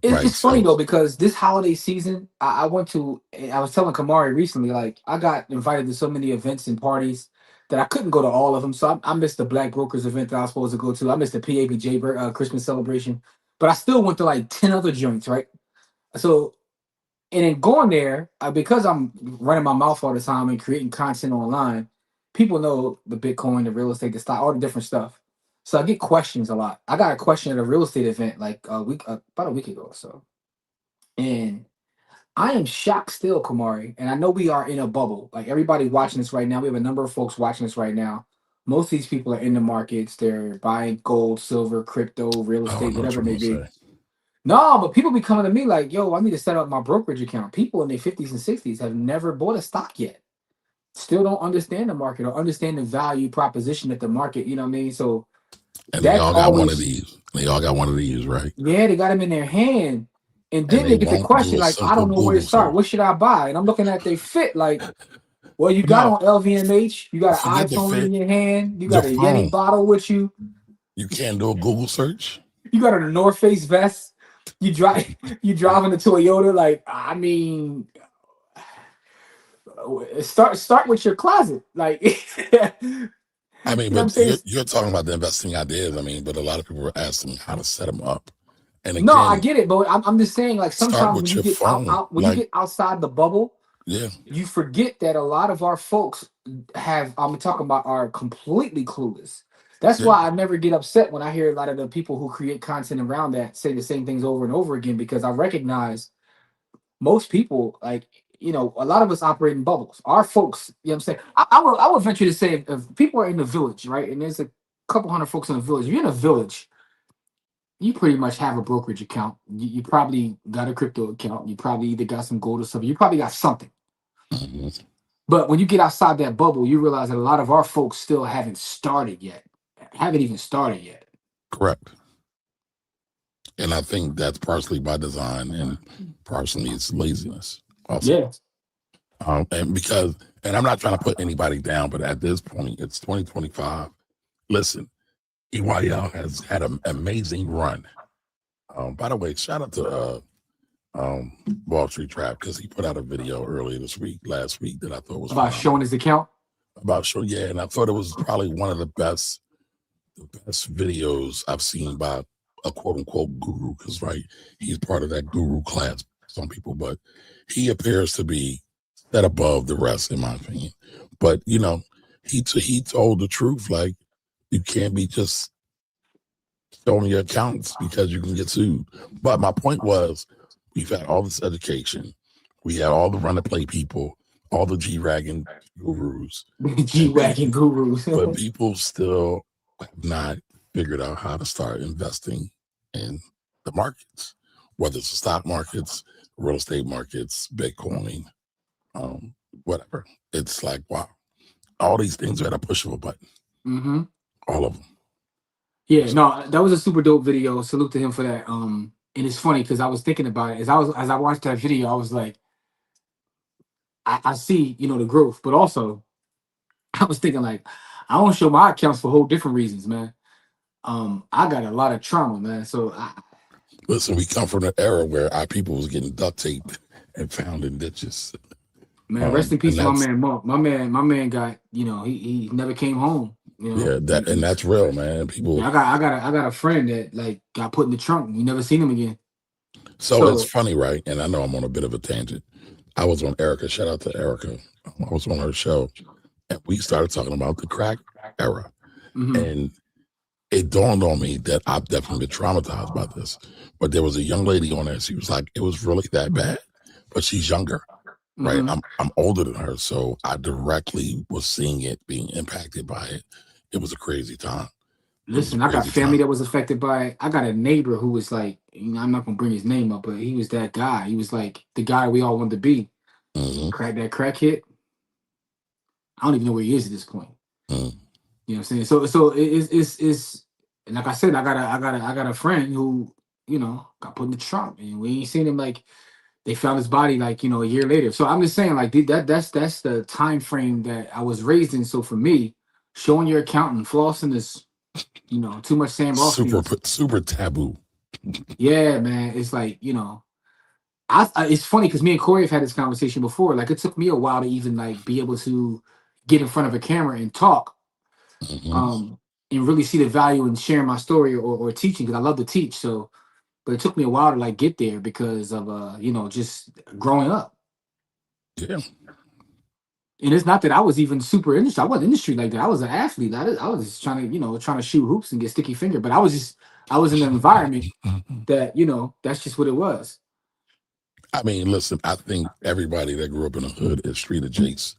Right. It's funny So, though because this holiday season, I went to. I was telling Kamari recently, like I got invited to so many events and parties that I couldn't go to all of them. So I missed the Black Brokers event that I was supposed to go to. I missed the PABJ Christmas celebration, but I still went to like 10 other joints, right? So and then going there because I'm running my mouth all the time and creating content online, people know the Bitcoin, the real estate, the stock, all the different stuff. So I get questions a lot. I got a question at a real estate event like a week, about a week ago or so, and I am shocked still, Kamari. And I know we are in a bubble. Like everybody watching this right now, we have a number of folks watching this right now. Most of these people are in the markets. They're buying gold, silver, crypto, real I don't estate, know what whatever you're it may going to be. say. No, but people be coming to me like, yo, I need to set up my brokerage account. People in their 50s and 60s have never bought a stock yet. Still don't understand the market or understand the value proposition at the market. You know what I mean? So And they that's all got one of always, these. They all got one of these, right? yeah, they got them in their hand. And And then they they get the won't question, do a like, I simple don't know where to Google start. search. What should I buy? And I'm looking at they fit like, Well, you got No, on LVMH. You got an forget the iPhone in fit, your hand. You the got a Yeti phone. bottle with you. You can't do a Google search. You got on a North Face vest. You drive. You driving a Toyota. Like, I mean, start with your closet. Like, you I mean, know what I'm but saying? you're talking about the investing ideas. I mean, but a lot of people are asking me how to set them up. And No, I again, get it, but I'm just saying, like start sometimes when with you your get phone. when you Like, get outside the bubble, yeah, you forget that a lot of our folks have I'm talking about are completely clueless. That's yeah, why I never get upset when I hear a lot of the people who create content around that say the same things over and over again because I recognize most people like a lot of us operate in bubbles. Our folks, you know what I'm saying? I would venture to say if people are in the village, right? And there's a couple hundred folks in the village. If you're in a village, you pretty much have a brokerage account. You probably got a crypto account. You probably either got some gold or something. You probably got something. mhm, But when you get outside that bubble, you realize that a lot of our folks still haven't started yet. Haven't even started yet. correct. And I think that's partially by design and partially it's laziness also. Yeah. And I'm not trying to put anybody down, but at this point, it's 2025. Listen, EYL has had an amazing run. By the way, shout out to Wall Street Trap because he put out a video earlier last week that I thought was About showing phenomenal his account. about show. Yeah, and I thought it was probably one of the best videos I've seen by a quote unquote guru because right, he's part of that guru class. Some people, but he appears to be set above the rest, in my opinion. But he told the truth. Like you can't be just showing your accounts because you can get sued. But my point was, we've had all this education, we had all the run to play people, all the G Wagon gurus, G Wagon gurus. but people still have not figured out how to start investing in the markets, whether it's the stock markets, real estate markets, Bitcoin, whatever. It's like, wow, all these things are at a push of a button, hmm all of them. Yeah, no, that was a super dope video. Salute to him for that. And it's funny because I was thinking about it as I watched that video, I was like, I see, the growth, but also I was thinking like, I don't show my accounts for whole different reasons, man. I got a lot of trauma, man. So Listen, we come from an era where our people was getting duct taped and found in ditches. man, rest in And peace to my that's man Mark. My man got, he never came home. yeah, that's real, man. People. Yeah, I got a friend that like got put in the trunk. We never seen him again. So it's So funny, right? And I know I'm on a bit of a tangent. I was on Erica. Shout out to Erica. I was on her show, and we started talking about the crack era, mhm. and it dawned on me that I've definitely been traumatized by this. But there was a young lady on there. She was like, "It was really that bad," but she's younger, right? Mhm. I'm older than her, so I directly was seeing it, being impacted by it. It was a crazy time. It was a Listen, I got crazy family time. that was affected by it. I got a neighbor who was like, I'm not gonna bring his name up, but he was that guy. He was like the guy we all wanted to be. Hmm. Crack hit. I don't even know where he is at this point. Hmm. You know what I'm saying? So it's and like I said, I got a friend who, got put in the trunk and we ain't seen him like they found his body like, a year later. So I'm just saying, like that's the time frame that I was raised in. So for me, showing your accountant flossing is, too much Sam Super, Rothstein. super taboo. Yeah, man. It's like, it's funny because me and Corey have had this conversation before. Like it took me a while to even like be able to get in front of a camera and talk, Hmm. um, and really see the value in sharing my story or teaching because I love to teach. So, but it took me a while to like get there because of just growing up. Yeah. And it's not that I was even super industry. I wasn't industry like that. I was an athlete. I was just trying to, trying to shoot hoops and get sticky finger. But I was in an environment that, that's just what it was. I mean, listen, I think everybody that grew up in the hood is street adjacent.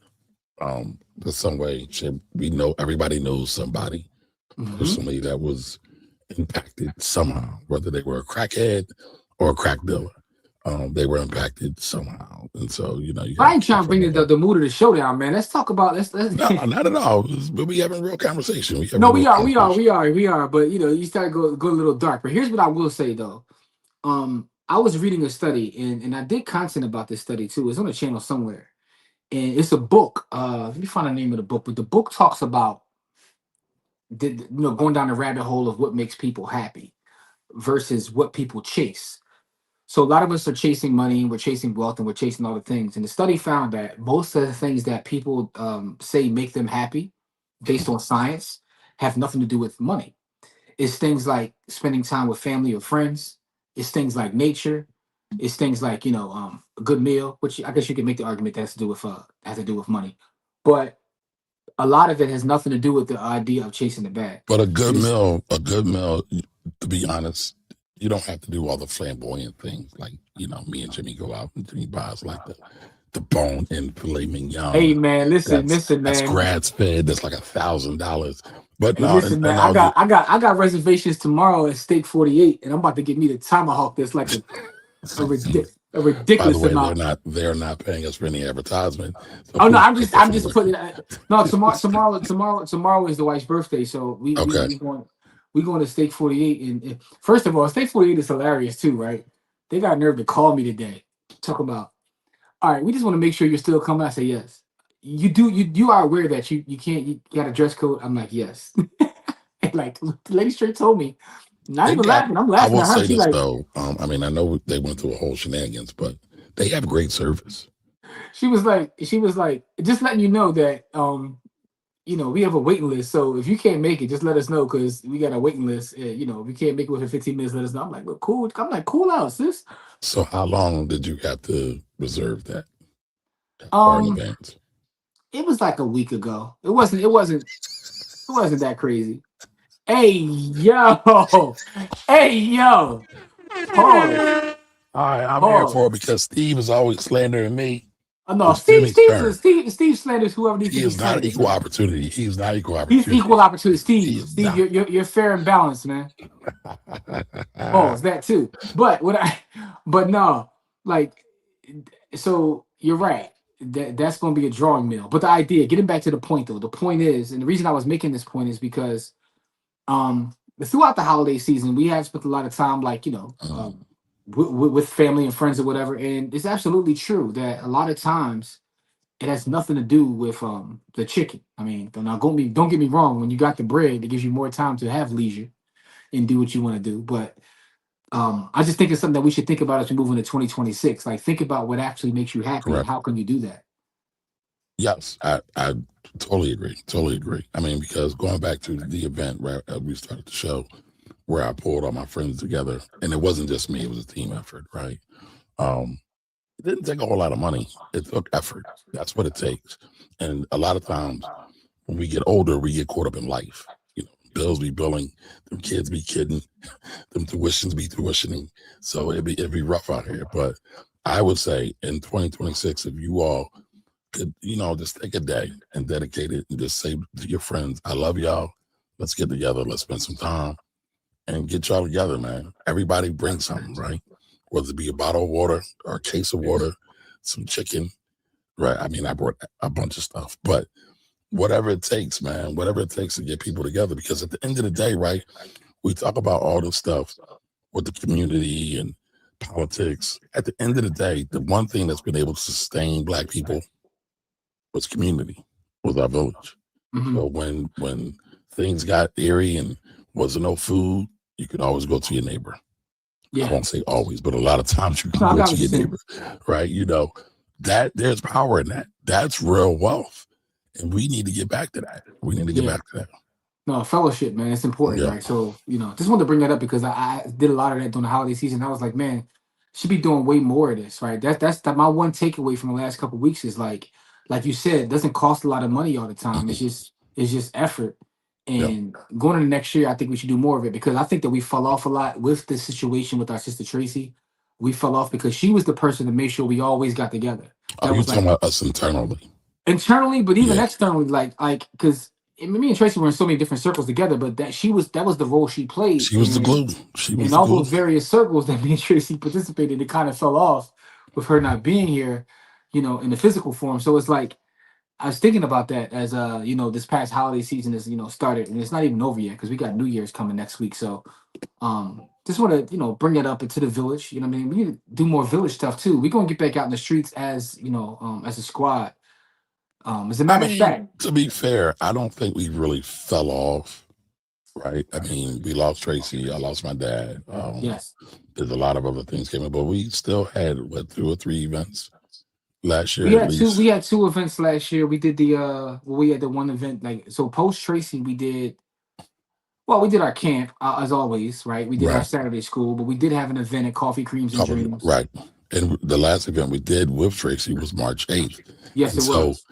In some way, shape, everybody knows somebody Hmm. personally that was impacted somehow, whether they were a crackhead or a crack dealer. They were impacted somehow. And so, you I have ain't to come trying to from bring a the mood of the show down, man. Let's talk about let's no, not at all. But we having real conversation. We having No, real conversation. we are. But you start to go a little dark. But here's what I will say though. I was reading a study and I did content about this study too. It's on a channel somewhere. and it's a book. Let me find the name of the book, but the book talks about going down the rabbit hole of what makes people happy versus what people chase. So a lot of us are chasing money, and we're chasing wealth, and we're chasing all the things. And the study found that most of the things that people say make them happy, based on science, have nothing to do with money. It's things like spending time with family or friends. It's things like nature. It's things like a good meal, which I guess you can make the argument that has to do with money, but a lot of it has nothing to do with the idea of chasing the bag. But And it's a good meal, to be honest, you don't have to do all the flamboyant things. Like, me and Jimmy go out and Jimmy buys like the bone and filet hey mignon. man, listen That's man, grass fed. That's like $1,000. But hey no, listen and man. I I'll got get I got I got reservations tomorrow at Steak 48, and I'm about to get me the tomahawk. That's like a by the ridiculous way, amount. they're not paying us for any advertisement. So Oh no, please I'm take just that I'm for the just record. putting it. No, tomorrow is the wife's birthday, so we we Okay. we going we going to Steak 48, and first of all, Steak 48 is hilarious too, right? They got nerve to call me today, talk about. All right, we just want to make sure you're still coming. I say yes. You are aware that you can't you got a dress code. I'm like yes. And like the lady straight told me, not They even got laughing. I'm I laughing will at her. say She this like though. I know they went through a whole shenanigans, but they have great service. she was like just letting you know that we have a waiting list. So if you can't make it, just let us know because we got a waiting list. If you can't make it within 15 minutes, let us know. I'm like, look, cool. I'm like, cool out, sis. So how long did you have to reserve that far in Um, advance? it was like a week ago. It wasn't that crazy. Hey yo, hey yo, pause, All right, I'm here for it pause. because Steve is always slandering me. No, It's Jimmy's turn. Steve slanders whoever needs to He be is not slandered, equal man. opportunity. He's not equal He's equal opportunity. opportunity. He Steve, is Steve, not. you're fair and balanced, man. Pause that too. But no, like, so you're right. That's going to be a drawing meal. But the idea, getting back to the point though, the point is, and the reason I was making this point is because throughout the holiday season, we have spent a lot of time, like Mm, with family and friends or whatever, and it's absolutely true that a lot of times it has nothing to do with the chicken. I mean, don't get me wrong. When you got the bread, it gives you more time to have leisure and do what you want to do. But I just think it's something that we should think about as we move into 2026. Like, think about what actually makes you happy and correct. how can you do that. Yes, I totally agree. Totally agree. I mean, because going back to the event where we started the show, where I pulled all my friends together, and it wasn't just me; it was a team effort, right? Um, it didn't take a whole lot of money. It took effort. That's what it takes. And a lot of times when we get older, we get caught up in life. Bills be billing, them kids be kidding, them tuitions be tuitioning. So it'd be rough out here. But I would say in 2026, if you all could, just take a day and dedicate it and just say to your friends, I love y'all. Let's get together. Let's spend some time and get y'all together, man. Everybody bring something, right? Whether it be a bottle of water or a case of water, some chicken, right? I mean, I brought a bunch of stuff, but whatever it takes, man, whatever it takes to get people together. Because at the end of the day, right, we talk about all this stuff with the community and politics. At the end of the day, the one thing that's been able to sustain Black people was community, was our village. Hmm. So when things got eerie and wasn't no food, you could always go to your neighbor. I Yeah. won't say always, but a lot of times you can No, I go got to what you're your saying. neighbor, right? That there's power in that. That's real wealth. And we need to get back to that. We need to get Yeah. back to that. No, fellowship, man, it's important, Yeah. right? So, just wanted to bring that up because I did a lot of that during the holiday season. I was like, man, should be doing way more of this, right? My one takeaway from the last couple of weeks is like you said, it doesn't cost a lot of money all the time. It's Mm-mm. just effort. Yep. And going into next year, I think we should do more of it because I think that we fell off a lot with the situation with our sister Tracy. We fell off because she was the person to make sure we always got together. Are That you was talking like about us internally? internally, but even Yeah. externally, like because me and Tracy were in so many different circles together, but that was the role she played, She was the and glue. She was in the all glue. those various circles that me and Tracy participated, it kind of fell off with her not being here, in the physical form. So it's like I was thinking about that as this past holiday season is started, and it's not even over yet because we got New Year's coming next week. So just want to bring that up into the village. We need to do more village stuff too. We're gonna get back out in the streets as as a squad. As a I matter of fact, mean, to be fair, I don't think we really fell off, right? I mean, we lost Tracy. I lost my dad. yes. There's a lot of other things came in, but we still had what 2 or 3 events last year We at had two. We least. had two events last year. We did the we had the one event like so post Tracy. We did well. We did our camp as always, right? We did our Right. Saturday school, but we did have an event at Coffee Creams and Covered, Dreams. right. And the last event we did with Tracy was March 8th. Yes, And it so was.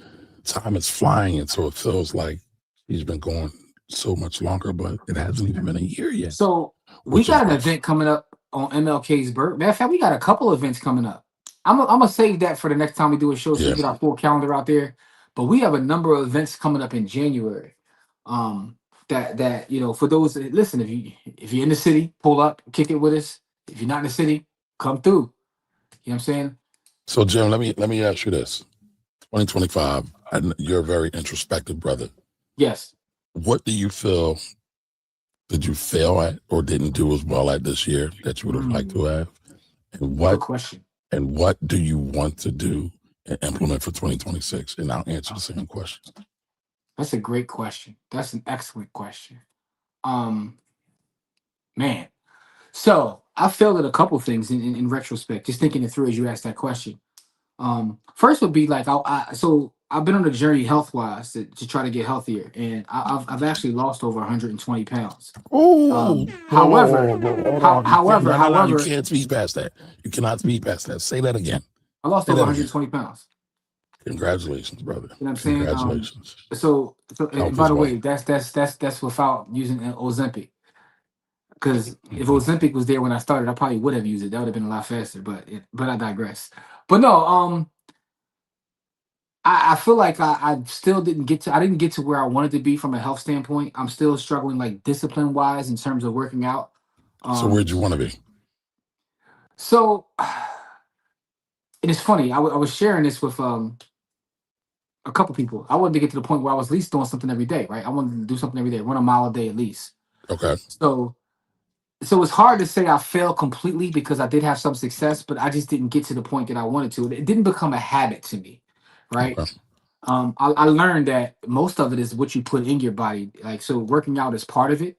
time is flying. And so it feels like he's been going so much longer, but it hasn't even been a year yet, So we which is got an rough. event coming up on MLK's birthday. Matter of fact, we got a couple events coming up. I'm gonna save that for the next time we do a show, so we Yeah. get our full calendar out there. But we have a number of events coming up in January. That for those that listen, if you're in the city, pull up, kick it with us. If you're not in the city, come through. You know what I'm saying? So Jim, let me ask you this. 2025, and you're a very introspective brother. Yes. What do you feel did you fail at or didn't do as well at this year that you would have liked to have? And Good question. what do you want to do and implement for 2026? And I'll answer the same question. That's a great question. That's an excellent question. Man. So I failed at a couple things in retrospect, just thinking it through as you asked that question. First would be like so I've been on a journey health wise to try to get healthier, and I've actually lost over 120 pounds. Oh, However, no, you however, can't speak past that. You cannot speak past that. Say that again. I lost Say over that again. 120 pounds. Congratulations, brother. You know what I'm saying? Congratulations. So Health and is by the way, wealth. that's without using Ozempic. Because if Mhm. Ozempic was there when I started, I probably would have used it. That would have been a lot faster. But I digress. But no, I feel like I still didn't get to I didn't get to where I wanted to be from a health standpoint. I'm still struggling like discipline wise in terms of working out. So Um, where'd you want to be? so and it's funny. I was sharing this with a couple people. I wanted to get to the point where I was at least doing something every day, right? I wanted to do something every day, run a mile a day at least. Okay. So it's hard to say I failed completely because I did have some success, but I just didn't get to the point that I wanted to. It didn't become a habit to me, right? Okay. I learned that most of it is what you put in your body. Like, so working out is part of it,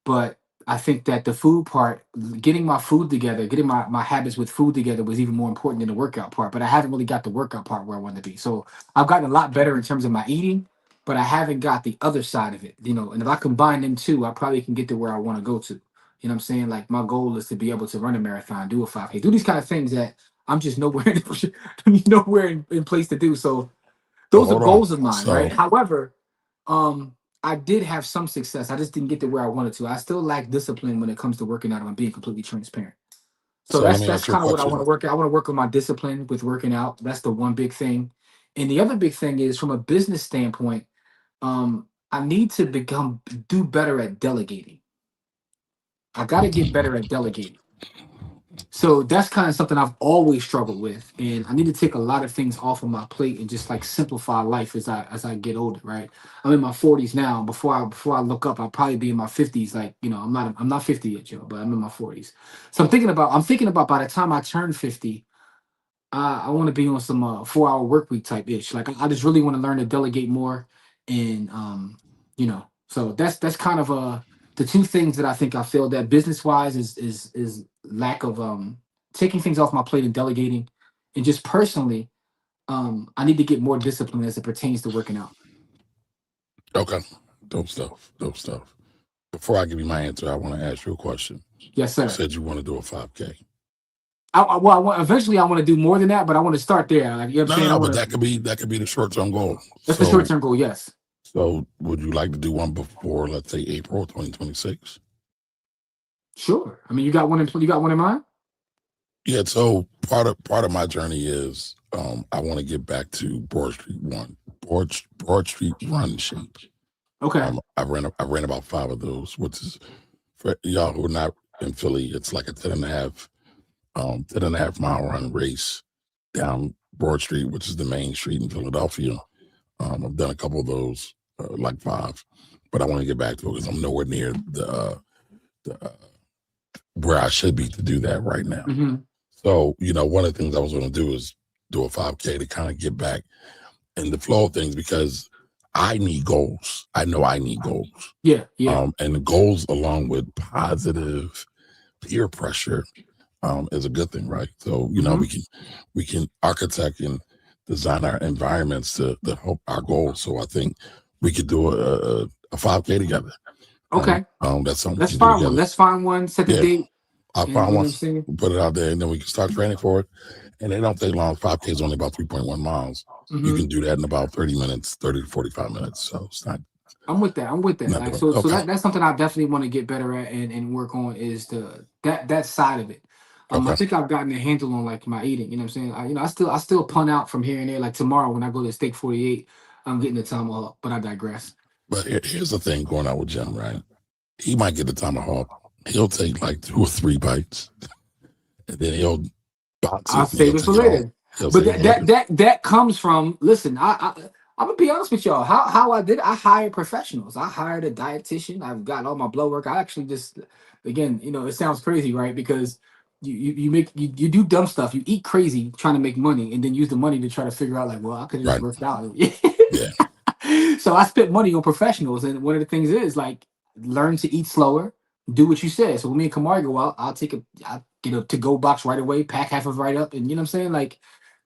but I think that the food part, getting my food together, getting my habits with food together was even more important than the workout part. But I haven't really got the workout part where I wanted to be. So I've gotten a lot better in terms of my eating, but I haven't got the other side of it, And if I combine them two, I probably can get to where I want to go to. You know what I'm saying? Like my goal is to be able to run a marathon, do a 5K, do these kind of things that I'm just nowhere nowhere in place to do. So Well, those are hold on. goals of mine, right? So However, I did have some success. I just didn't get to where I wanted to. I still lack discipline when it comes to working out. If I'm being completely transparent. So let me that's ask you a kind of what I want question. to work out. I want to work on my discipline with working out. That's the one big thing. And the other big thing is from a business standpoint, I need to do better at delegating. I got to get better at delegating. So that's kind of something I've always struggled with, and I need to take a lot of things off of my plate and just like simplify life as I get older. Right, I'm in my 40s now. Before I look up, I'll probably be in my 50s. Like I'm not 50 yet, Joe, but I'm in my 40s. So I'm thinking about by the time I turn 50, I want to be on some 4-hour work week type ish. Like I just really want to learn to delegate more, and so that's kind of the two things that I think I failed at business wise is lack of taking things off my plate and delegating, and just personally, I need to get more discipline as it pertains to working out. Okay. Dope stuff. Dope stuff. Before I give you my answer, I want to ask you a question. Yes, sir. You said you want to do a 5K. Eventually I want to do more than that, but I want to start there. Like you know what I'm saying? No, but that could be the short-term goal. That's the short term goal. Yes. So would you like to do one before, let's say, April 2026? Sure. I mean, you got one in mind? Yeah. So part of my journey is I want to get back to Broad Street run shape. Okay. I ran about 5 of those, which is for y'all who are not in Philly, it's like a 10.5 mile run race down Broad Street, which is the main street in Philadelphia. I've done a couple of those, like 5, but I want to get back to it because I'm nowhere near the where I should be to do that right now. Mm-hmm. So, one of the things I was going to do is do a 5K to kind of get back in the flow of things because I need goals. I know I need goals. Yeah, yeah. And the goals along with positive peer pressure is a good thing, right? So, you know, we can architect and design our environments to help our goals. So I think we could do a 5K together. Okay. That's something Let's we can do find one. together. Let's find one. Set the Yeah. date. I'll And find you know one, what I'm saying? put it out there, and then we can start training for it. And it don't take long. 5K is only about 3.1 miles. You Mhm. can do that in about 30 minutes, 30 to 45 minutes. So it's not I'm with that. I'm with that. not Like, bad. so Okay. that's something I definitely want to get better at and work on is that side of it. I Okay. think I've gotten a handle on like my eating. You know what I'm saying? I still pun out from here and there. Like tomorrow when I go to Steak 48, I'm getting the tomahawk. But I digress. But here's the thing going on with Jim, right? He might get the tomahawk. He'll take like 2 or 3 bites, and then he'll box I'll it and he'll save it for take it all. later. He'll But save it for later. that comes from listen. I'm gonna be honest with y'all. How I did. I hired professionals. I hired a dietitian. I've got all my blood work. I actually just again, it sounds crazy, right? Because you do dumb stuff. You eat crazy trying to make money, and then use the money to try to figure out like, well, I could have just Right. worked out. Yeah. So I spent money on professionals, and one of the things is like learn to eat slower. Do what you said. So when me and Kamari go out, I'll get a to go box right away, pack half of it right up, and you know what I'm saying. Like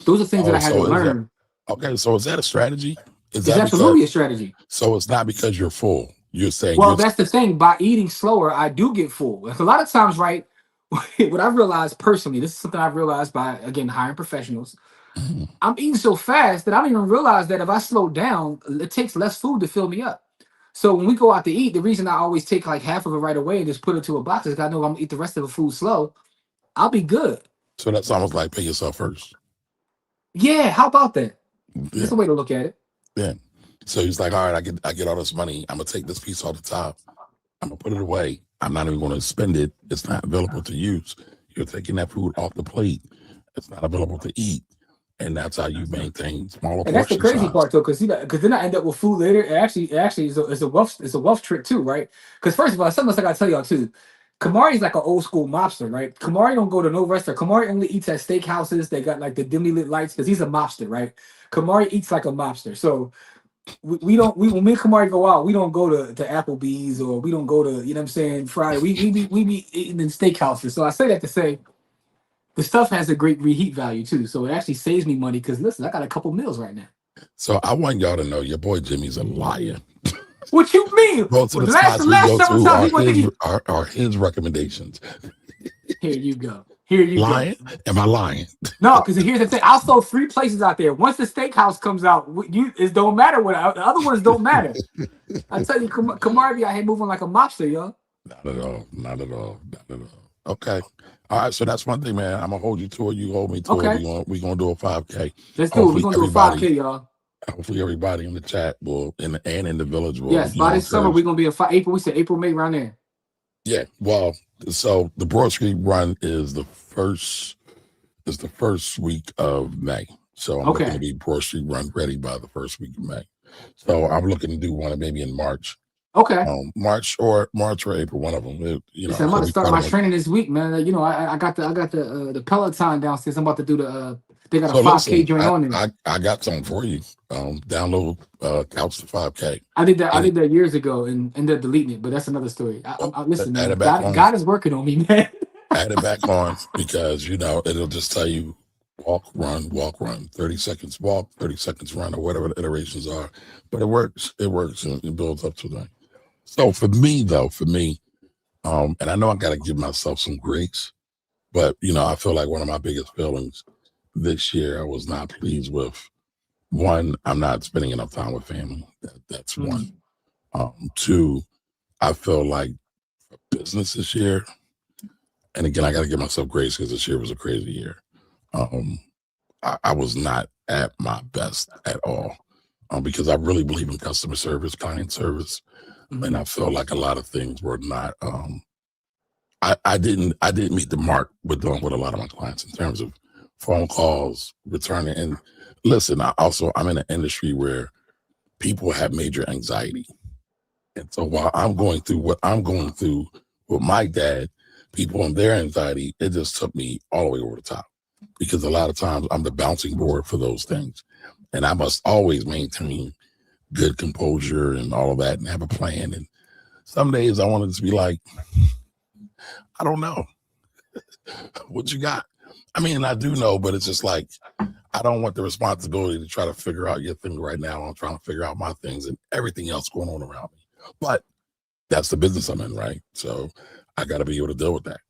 those are things that Oh, I had to so is that learn. okay? So is that a strategy? Is It's that because absolutely a strategy. so it's not because you're full? You're saying Well, you're that's the thing. By eating slower, I do get full. Like a lot of times, right? What I've realized personally, this is something I've realized by again hiring professionals. Mhm. I'm eating so fast that I don't even realize that if I slow down, it takes less food to fill me up. So when we go out to eat, the reason I always take like half of it right away and just put it to a box is 'cause I know I'm gonna eat the rest of the food slow. I'll be good. So that's almost like pay yourself first. Yeah, how about that? That's Yeah. a way to look at it. Yeah. So he's like, all right, I get all this money. I'm gonna take this piece off the top. I'm gonna put it away. I'm not even gonna spend it. It's not available to use. You're taking that food off the plate. It's not available to eat. And that's how you maintain smaller And that's the portion crazy size. part though, because then I end up with food later. It actually is a wealth trick too, right? Because first of all, something else I gotta tell y'all too. Kamari's like an old school mobster, right? Kamari don't go to no restaurant. Kamari only eats at steakhouses. They got like the dimly lit lights because he's a mobster, right? Kamari eats like a mobster. So we don't when me and Kamari go out, we don't go to Applebee's or we don't go to you know what I'm saying Friday. We be eating in steakhouses. So I say that to say the stuff has a great reheat value too. So it actually saves me money because listen, I got a couple meals right now. So I want y'all to know your boy Jimmy's a liar. What you mean? Most of Well, the the spots we last go several to times we went to eat. are his recommendations. Here you go. Here you go. Lying? Am I lying? No, because here's the thing. I'll throw 3 places out there. Once the steakhouse comes out, it don't matter what the other ones don't matter. I tell you, Kamari be out here moving like a mobster, yo. Not at all. Not at all. Not at all. Okay. All right. So that's one thing, man. I'm gonna hold you to it. You hold me to it. Okay, We're gonna do a 5K. let's do it. We're Hopefully gonna do a everybody 5K, y'all. hopefully everybody in the chat will and in the village will, Yes, by this summer encourage. we're gonna be a April. We said April, May, around there. Yeah. Well, so the Broad Street run is the first week of May. So I'm looking to Okay. be Broad Street run ready by the first week of May. So I'm looking to do one maybe in March. Okay. March or April, one of them. Listen, I'm about to start my training this week, man. I got the Peloton downstairs. I'm about to do they got a So 5K listen, joint on there. I got something for you. Download Couch to 5K. I did that. I And did that years ago and ended up deleting it, but that's another story. Listen, add man. it back on. God is working on me, man. Add it back on because it'll just tell you walk, run, 30 seconds walk, 30 seconds run, or whatever the iterations are. But it works. It works and it builds up to that. So for me, and I know I got to give myself some grace, but I feel like one of my biggest failings this year I was not pleased with. One, I'm not spending enough time with family. That's one. Two, I feel like business this year, and again, I got to give myself grace because this year was a crazy year. I was not at my best at all because I really believe in customer service, client service, and I feel like a lot of things were not. I didn't meet the mark with doing with a lot of my clients in terms of phone calls, returning. And listen, I'm in an industry where people have major anxiety, and so while I'm going through what I'm going through with my dad, people and their anxiety, it just took me all the way over the top because a lot of times I'm the bouncing board for those things. and I must always maintain good composure and all of that and have a plan. And some days I want to just be like, I don't know what you got. I mean, I do know, but it's just like, I don't want the responsibility to try to figure out your thing right now. I'm trying to figure out my things and everything else going on around me. But that's the business I'm in, right? So I got to be able to deal with that.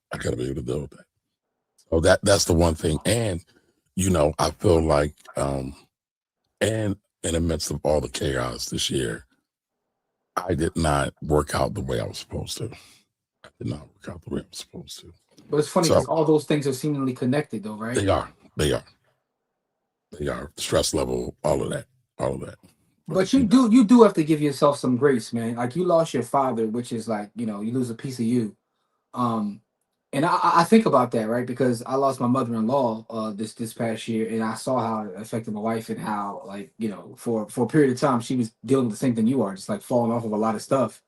So that's the one thing. And, I feel like, and in the midst of all the chaos this year, I did not work out the way I was supposed to. But it's funny So because all those things are seemingly connected, though, right? they are stress level, all of that. But you do have to give yourself some grace, man. Like you lost your father, which is like, you lose a piece of you. Um, and I think about that, right? Because I lost my mother-in-law this past year, and I saw how it affected my wife and how, like, for a period of time she was dealing with the same thing you are, just like falling off of a lot of stuff,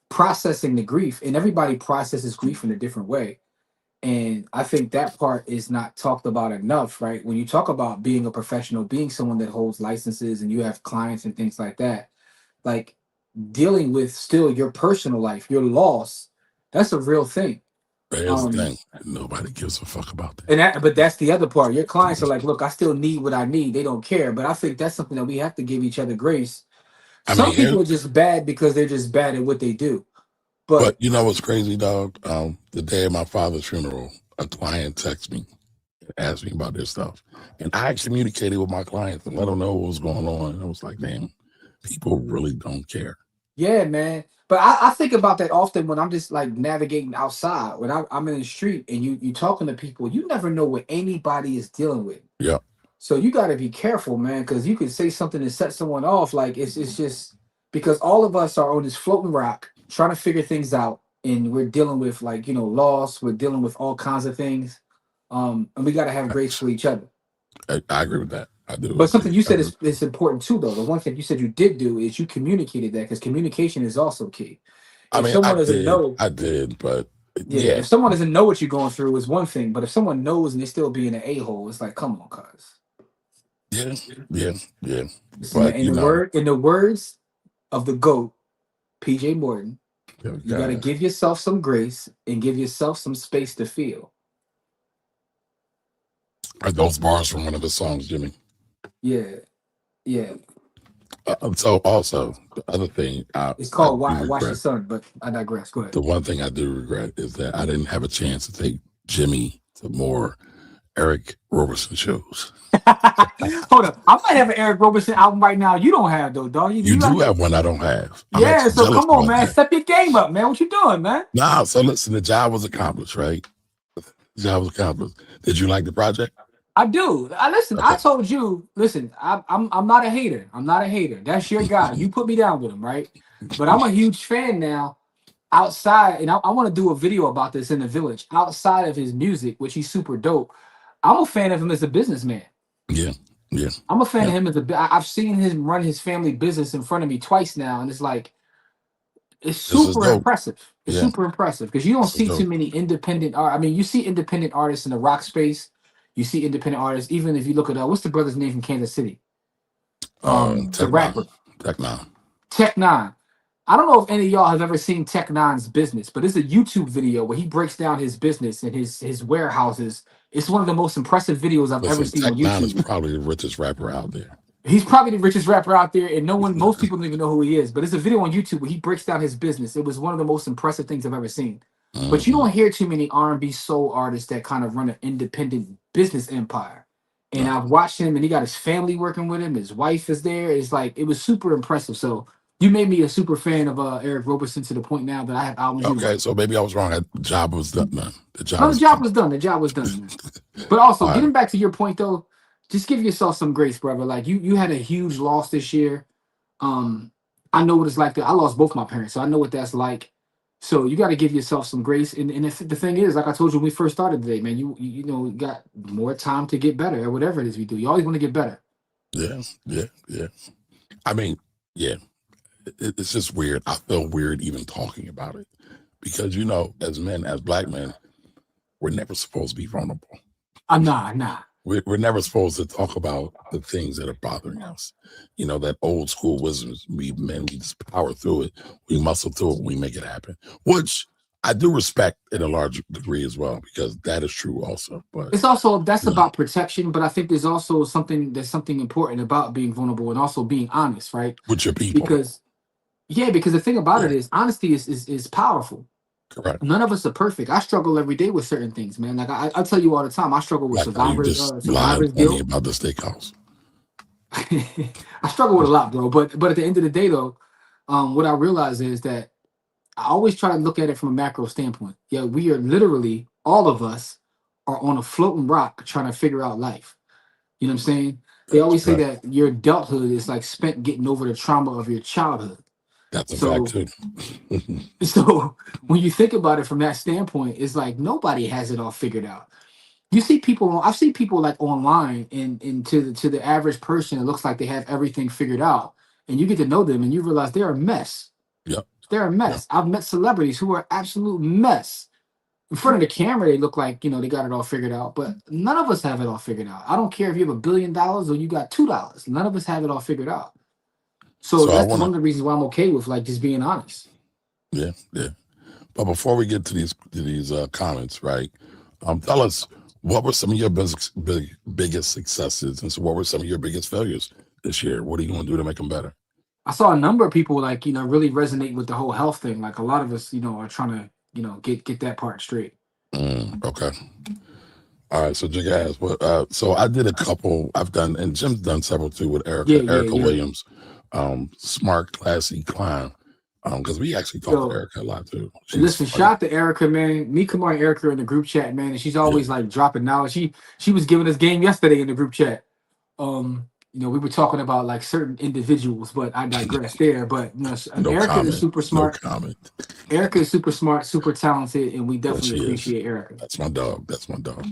processing the grief, and everybody processes grief in a different way. And I think that part is not talked about enough, right? When you talk about being a professional, being someone that holds licenses and you have clients and things like that, like dealing with still your personal life, your loss, that's a real thing. Here's the thing. Nobody gives a fuck about that. But that's the other part. Your clients are like, look, I still need what I need. They don't care. But I think that's something that we have to give each other grace. Some people are just bad because they're just bad at what they do. But you know what's crazy, dog? The day of my father's funeral, a client texted me and asked me about their stuff. And I communicated with my clients and let them know what was going on. And I was like, damn, people really don't care. Yeah, man. But I think about that often when I'm just like navigating outside. When I'm in the street and you talking to people, you never know what anybody is dealing with. Yeah. So you got to be careful, man, because you could say something to set someone off. Like it's just because all of us are on this floating rock trying to figure things out, and we're dealing with like loss. We're dealing with all kinds of things, and we got to have grace for each other. I agree with that. I do. But something you said is important too, though. The one thing you said you did do is you communicated that, because communication is also key. I mean, I did, but yeah. If someone doesn't know what you're going through is one thing, but if someone knows and they're still being an a-hole, it's like, come on, cuz. Yeah. But in the words of the GOAT, PJ Morton, you got to give yourself some grace and give yourself some space to feel. Are those bars from one of his songs, Jimmy? Yeah. So also, the other thing, it's called Watch the Sun, but I digress. Go ahead. The one thing I do regret is that I didn't have a chance to take Jimmy to more Eric Roberson shows. Hold up, I might have an Eric Roberson album right now. You don't have though, dog. You do have one I don't have. Yeah, so come on, man. Step your game up, man. What you doing, man? Nah, so listen, the job was accomplished, right? Did you like the project? I do. Listen. Okay. I told you. Listen. I'm not a hater. That's your guy. You put me down with him, right? But I'm a huge fan now. Outside, and I want to do a video about this in the village. Outside of his music, which he's super dope, I'm a fan of him as a businessman. Yeah. I'm a fan of him as I've seen him run his family business in front of me twice now, and it's like it's super impressive. It's super impressive because you don't see too many independent art. I mean, you see independent artists in the rock space. You see independent artists, even if you look at what's the brother's name from Kansas City? The rapper. Tech Nine. I don't know if any of y'all have ever seen Tech Nine's business, but it's a YouTube video where he breaks down his business and his warehouses. It's one of the most impressive videos I've ever seen on YouTube. Tech Nine is probably the richest rapper out there. He's probably the richest rapper out there, and most people don't even know who he is. But it's a video on YouTube where he breaks down his business. It was one of the most impressive things I've ever seen. Mm-hmm. But you don't hear too many R&B soul artists that kind of run an independent business empire. And I've watched him, and he got his family working with him. His wife is there. It's like it was super impressive. So you made me a super fan of Eric Roberson to the point now that I have albums. Okay, so maybe I was wrong. The job was done. The job was done. The job was done. But also, getting back to your point though, just give yourself some grace, brother. Like you had a huge loss this year. I know what it's like. I lost both my parents, so I know what that's like. So you got to give yourself some grace. And the thing is, like I told you when we first started today, man, you got more time to get better at whatever it is we do. You always want to get better. Yeah. I mean, yeah. It's just weird. I feel weird even talking about it because, as men, as black men, we're never supposed to be vulnerable. Nah. we're never supposed to talk about the things that are bothering us. You know, that old school wisdom is we just power through it. We muscle through it. We make it happen, which I do respect in a large degree as well, because that is true also. But, It's also that's you know, about protection, but I think there's something important about being vulnerable and also being honest, right? with your people. Because yeah, because the thing about Yeah, it is honesty is powerful. correct. None of us are perfect. I struggle every day with certain things, man. Like I tell you all the time, I struggle with Like how you just lied survivor's plenty guilt. about the steakhouse. I struggle with a lot, bro. But at the end of the day, though, what I realize is that I always try to look at it from a macro standpoint. Yeah, we are literally all of us are on a floating rock trying to figure out life. You know what I'm saying? They That's always say correct. that your adulthood is like spent getting over the trauma of your childhood. That's a fact So too. so when you think about it from that standpoint, it's like nobody has it all figured out. You see people, I've seen people like online and to the average person, it looks like they have everything figured out. And you get to know them and you realize they're a mess. Yep. They're a Yep. mess. I've met celebrities who are absolute mess. In front of the camera, they look like, you know, they got it all figured out, but none of us have it all figured out. I don't care if you have $1 billion or you got $2. None of us have it all figured out. So So I that's want one to, of the reasons why I'm okay with like just being honest. yeah, yeah. But before we get to these comments, right? Tell us, what were some of your biggest successes, and so what were some of your biggest failures this year? What are you going to do to make them better? I saw a number of people like, you know, really resonate with the whole health thing. Like a lot of us, you know, are trying to, you know, get that part straight. Okay. All right. So Jig asked, but so I did a couple. I've done, and Jim's done several too with Yeah, Erica, yeah, Erica yeah. Williams, smart, classy climb. Because we actually talk to Yo, Erica a lot too. She's listen, funny. shout out to Erica, man. Me, Kamar, and Erica are in the group chat, man, and she's Yeah. always like dropping knowledge. She was giving us game yesterday in the group chat. You know, we were talking about like certain individuals, but I digress there. But you know, No Erica is comment. super No smart. comment. Erica is super smart, super talented, and we Yes, definitely she is. appreciate Erica. That's my dog. That's my dog.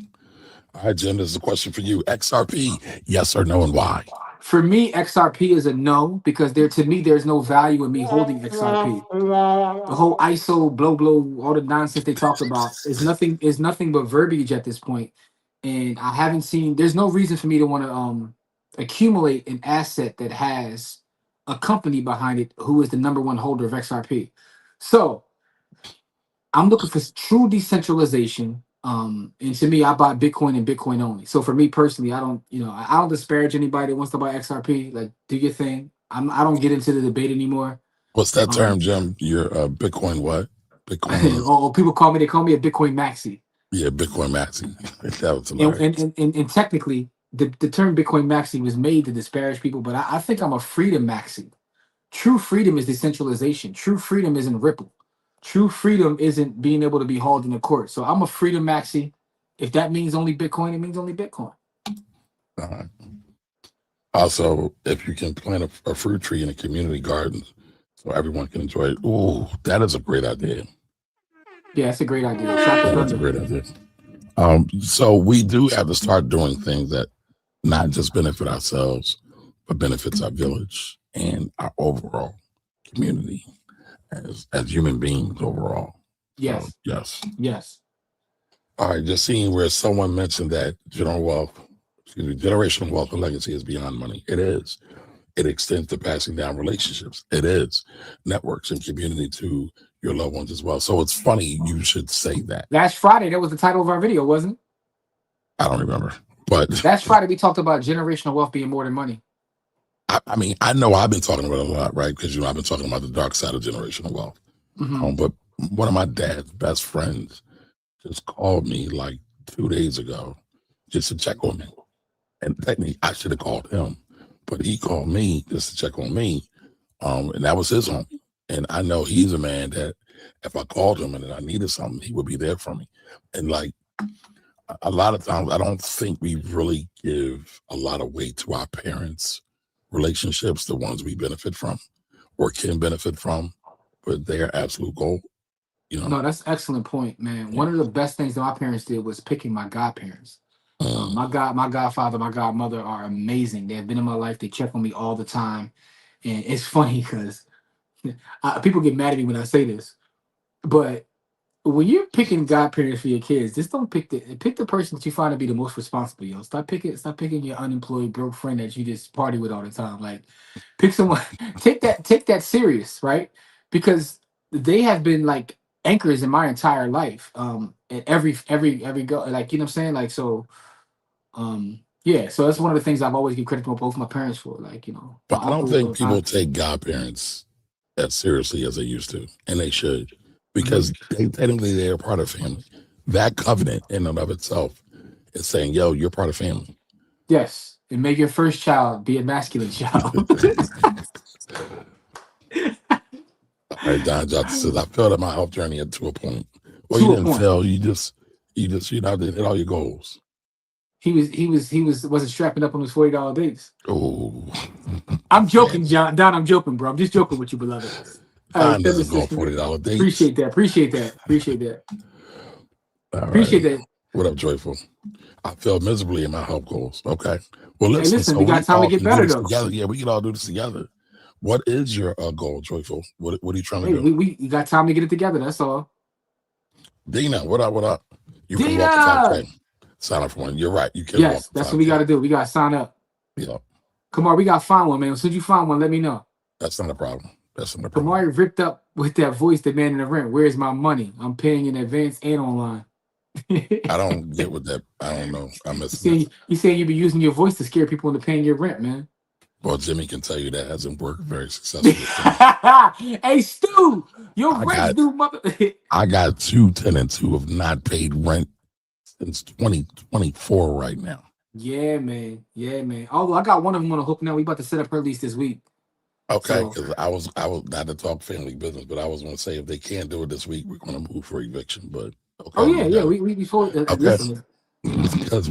All right, Jim, this is a question for you. XRP, yes or no, and why? For me, XRP is a no because there to me there's no value in me holding XRP. The whole ISO blow all the nonsense they talk about is nothing but verbiage at this point. And I haven't seen there's no reason for me to want to accumulate an asset that has a company behind it who is the number one holder of XRP. So I'm looking for true decentralization. And to me, I buy Bitcoin and Bitcoin only. So for me personally, I don't, you know, I don't disparage anybody that wants to buy XRP. Like, do your thing. I don't get into the debate anymore. What's that term, Um, Jim? Your Bitcoin what? Bitcoin, or people call me a Bitcoin maxi. yeah, Bitcoin Maxi. That was And hilarious. and technically, the term Bitcoin maxi was made to disparage people, but I think I'm a freedom maxi. True freedom is decentralization. True freedom isn't Ripple. True freedom isn't being able to be hauled in the court. So I'm a freedom maxi. If that means only Bitcoin, it means only Bitcoin. All right. Also, if you can plant a fruit tree in a community garden so everyone can enjoy it, ooh, that is a great idea. Yeah, that's a great idea. Shout to Yeah, that's a Thunder. great idea. So we do have to start doing things that not just benefit ourselves, but benefits our village and our overall community as human beings overall. So Yes, yes. yes. All right, just seeing where someone mentioned that generational wealth and legacy is beyond money. It is. It extends to passing down relationships. It is networks and community to your loved ones as well. So it's funny you should say that. Last Friday, that was the title of our video, wasn't it? I don't remember, but Last Friday, we talked about generational wealth being more than money. I mean, I know I've been talking about it a lot, right? Because I've been talking about the dark side of generational wealth. Hmm. But one of my dad's best friends just called me like 2 days ago just to check on me. And technically, I should have called him, but he called me just to check on me. And that was his homie. And I know he's a man that if I called him and I needed something, he would be there for me. And like a lot of times, I don't think we really give a lot of weight to our parents' relationships, the ones we benefit from or can benefit from, but they are absolute gold, you know? No, that's an excellent point, man. Yeah. One of the best things that my parents did was picking my godparents. Mm, My godfather, my godmother are amazing. They have been in my life. They check on me all the time, and it's funny because people get mad at me when I say this, but when you're picking godparents for your kids, just don't pick the person that you find to be the most responsible. Yo, stop picking your unemployed broke friend that you just party with all the time. Like, pick someone. Take that serious, right? Because they have been like anchors in my entire life. At every go, like you know what I'm saying. Like so, yeah. So that's one of the things I've always give credit to both my parents for. Like my But I don't uncle, think people take godparents as seriously as they used to, and they should, because technically they're a part of family. That covenant in and of itself is saying, "Yo, you're part of family." Yes, and make your first child be a masculine child. All right, Don Johnson says, "I failed at my health journey to a point." Well, you To a didn't point. fail. You know, hit all your goals. He wasn't strapping up on his $40 dates. Oh, I'm joking, John. Don, I'm joking, bro. I'm just joking with you, beloved. Don doesn't go $40 dates. Appreciate that. All Appreciate right. that. What up, Joyful? I failed miserably in my health goals. Okay. Well, Hey, listen. listen, So we got time to all get can do better this though. together. Yeah, we can all do this together. What is your goal, Joyful? What are you trying to Hey, do? we got time to get it together. That's all. Dina, what up? What up? You can Dina! walk the 5K. Sign up for one. You're right. You can walk Yes, the that's 5K. what we got to do. We got to sign up. Yeah, Kamar, we got to find one, man. As soon as you find one, let me know. that's not a problem. That's not a problem. Kamar ripped up with that voice demanding the rent. Where's my money? I'm paying in advance and online. I don't get what that. I don't know. I'm missing. You saying you be using your voice to scare people into paying your rent, man. Well, Jimmy can tell you that hasn't worked very successfully. Hey, Stu, your rent's due, mother. I got 2 tenants who have not paid rent since 2024 right now. Yeah, man. Although I got one of them on a hook now. We about to set up her lease this week. Okay, So- because I was not to talk family business, but I was going to say if they can't do it this week, we're going to move for eviction. But okay, Oh yeah. We before. Okay. Listen, because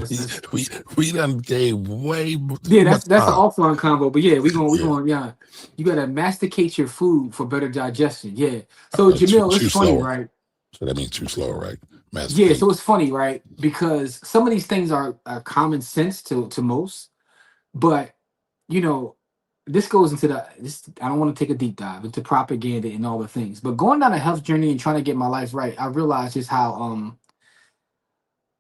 we done gave way. that's an offline combo. But yeah, we going. Yeah, you gotta masticate your food for better digestion. Yeah. So Jamil, it's funny, right? So that means too slow, right? Yeah, so it's funny, right? Because some of these things are common sense to most, but this goes into this. I don't want to take a deep dive into propaganda and all the things, but going down a health journey and trying to get my life right, I realized just how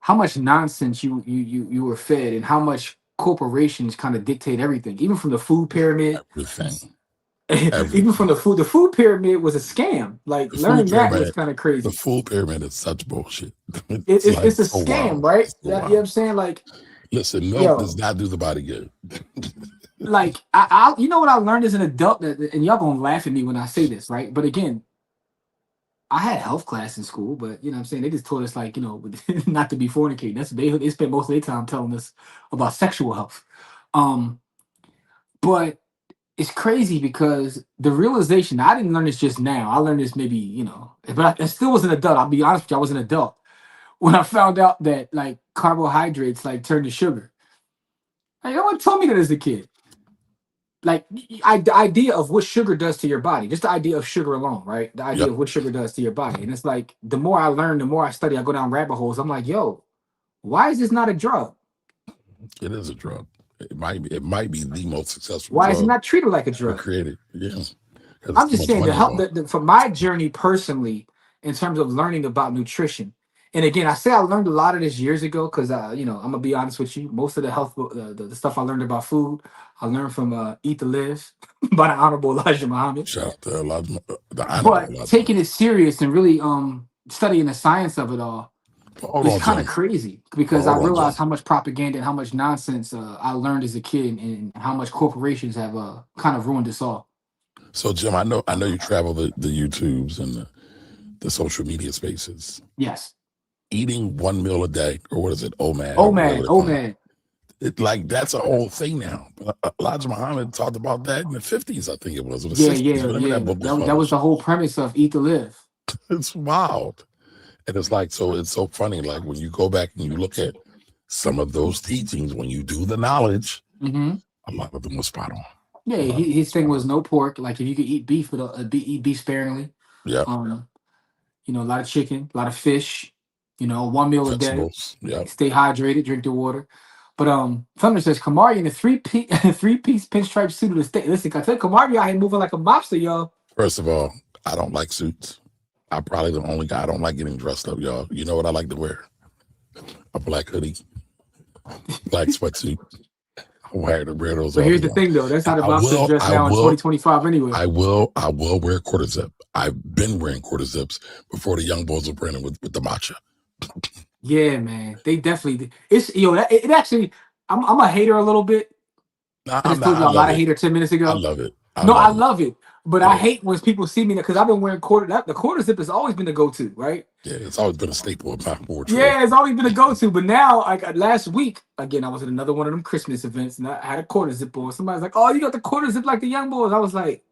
much nonsense you were fed and how much corporations kind of dictate everything, even from the food pyramid. Everything. Even from the food pyramid was a scam. Like learning that was kind of crazy. The food pyramid is such bullshit. It's a scam, right? You know what I'm saying? Like, listen, milk does not do the body good. Like, I you know what I learned as an adult, and y'all gonna laugh at me when I say this, right? But again, I had health class in school, but you know what I'm saying, they just taught us like, not to be fornicating. That's they spent most of their time telling us about sexual health. But it's crazy because the realization, I didn't learn this just now. I learned this maybe, but I still was an adult. I'll be honest with you, I was an adult when I found out that like carbohydrates like turn to sugar. Like, no one told me that as a kid. Like the idea of what sugar does to your body, just the idea of sugar alone, right? The idea of what sugar does to your body. And it's like, the more I learn, the more I study, I go down rabbit holes. I'm like, yo, why is this not a drug? It is a drug. It might be the most successful. Why is it not treated like a drug? Created, yeah. I'm just saying to help for my journey personally in terms of learning about nutrition. And again, I say I learned a lot of this years ago because I'm gonna be honest with you. Most of the health, the stuff I learned about food, I learned from Eat to Live by the Honorable Elijah Muhammad. Shout out to Elijah. But taking it serious and really studying the science of it all is kind of crazy because I realized how much propaganda and how much nonsense I learned as a kid and how much corporations have kind of ruined us all. So Jim, I know you travel the YouTubes and the social media spaces. Yes. Eating one meal a day, or what is it? OMAD. It like that's a whole thing now. Elijah Muhammad talked about that in the 50s, I think it was. Yeah. That was the whole premise of Eat to Live. It's wild. And it's like, so it's so funny. Like when you go back and you look at some of those teachings, when you do the knowledge, a lot of them were spot on. Yeah, his thing was no pork. Like if you could eat beef, but eat beef sparingly. Yeah. A lot of chicken, a lot of fish. 1 meal a day. Yeah. Stay hydrated, drink the water. But Thunder says Kamari in a three-piece pinstripe suit of the state. Listen, I tell you, Kamari out here moving like a mobster, y'all. First of all, I don't like suits. I'm probably the only guy. I don't like getting dressed up, y'all. You know what I like to wear? A black hoodie, black sweatsuit. I wear those But all here's day the long. thing, though. That's how the I boxers will, dress I now in will, 2025 anyway. I will wear quarter zip. I've been wearing quarter zips before the young boys were printing with the matcha. Yeah, man. They definitely. It's it actually. I'm a hater a little bit. Nah, I I'm just not. told I you I'm love not a it. hater 10 minutes I ago. love it. I No, I love it. love it, but I Yeah, hate when people see me because I've been wearing the quarter zip has always been the go-to, right? yeah. It's always been a staple of my wardrobe. Yeah, it's always been a go-to. But now, like last week, again, I was at another one of them Christmas events, and I had a quarter zip on. Somebody's like, "Oh, you got the quarter zip like the young boys." I was like,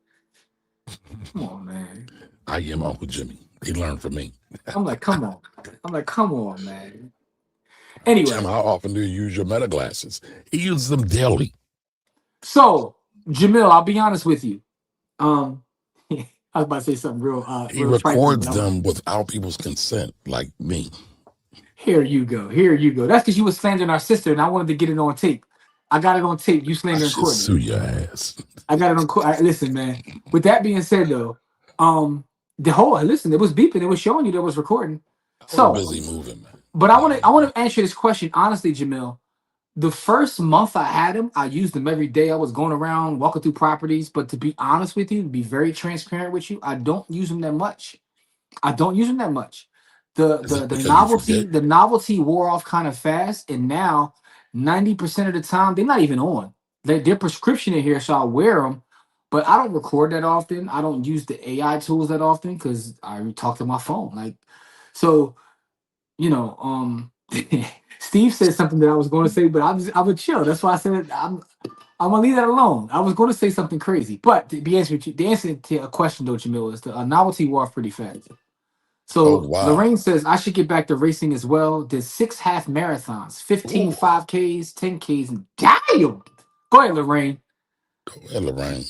"Come on, man." I am Uncle Jimmy. They learned from me. I'm like, "Come on." I'm like, "Come on, man." Jim, Anyway, how often do you use your meta glasses? He uses them daily. so Jamil, I'll be honest with you. Um, I was about to say something He real trifling, but records I'm them without people's consent, like me. here. You go. Here you go. That's because you was slandering our sister, and I wanted to get it on tape. I got it on tape. You I slandering should Courtney. sue your ass. I got it on. Listen, man. With that being said, though, the whole listen, it was beeping. It was showing you that it was recording. I was So, busy moving, man. but I want to answer this question honestly, Jamil. The first month I had him, I used him every day. I was going around walking through properties. But to be honest with you, to be very transparent with you, I don't use him that much. I don't use them that much. The Is the it the because you novelty forget? the novelty wore off kind of fast, and now 90% of the time they're not even on. They're prescription in here, so I wear them, but I don't record that often. I don't use the AI tools that often because I talk to my phone. Like, so you know, Steve said something that I was going to say, but I'm a chill. That's why I said I'm gonna leave that alone. I was going to say something crazy, but to be answer with you, the answer to a question though, Jamil, is the novelty wore off pretty fast. Oh, So wow. Lorraine says I should get back to racing as well. Did 6 half marathons, 15 Ooh, 5Ks, 10Ks, and damn. Go ahead, Lorraine. go ahead, Lorraine.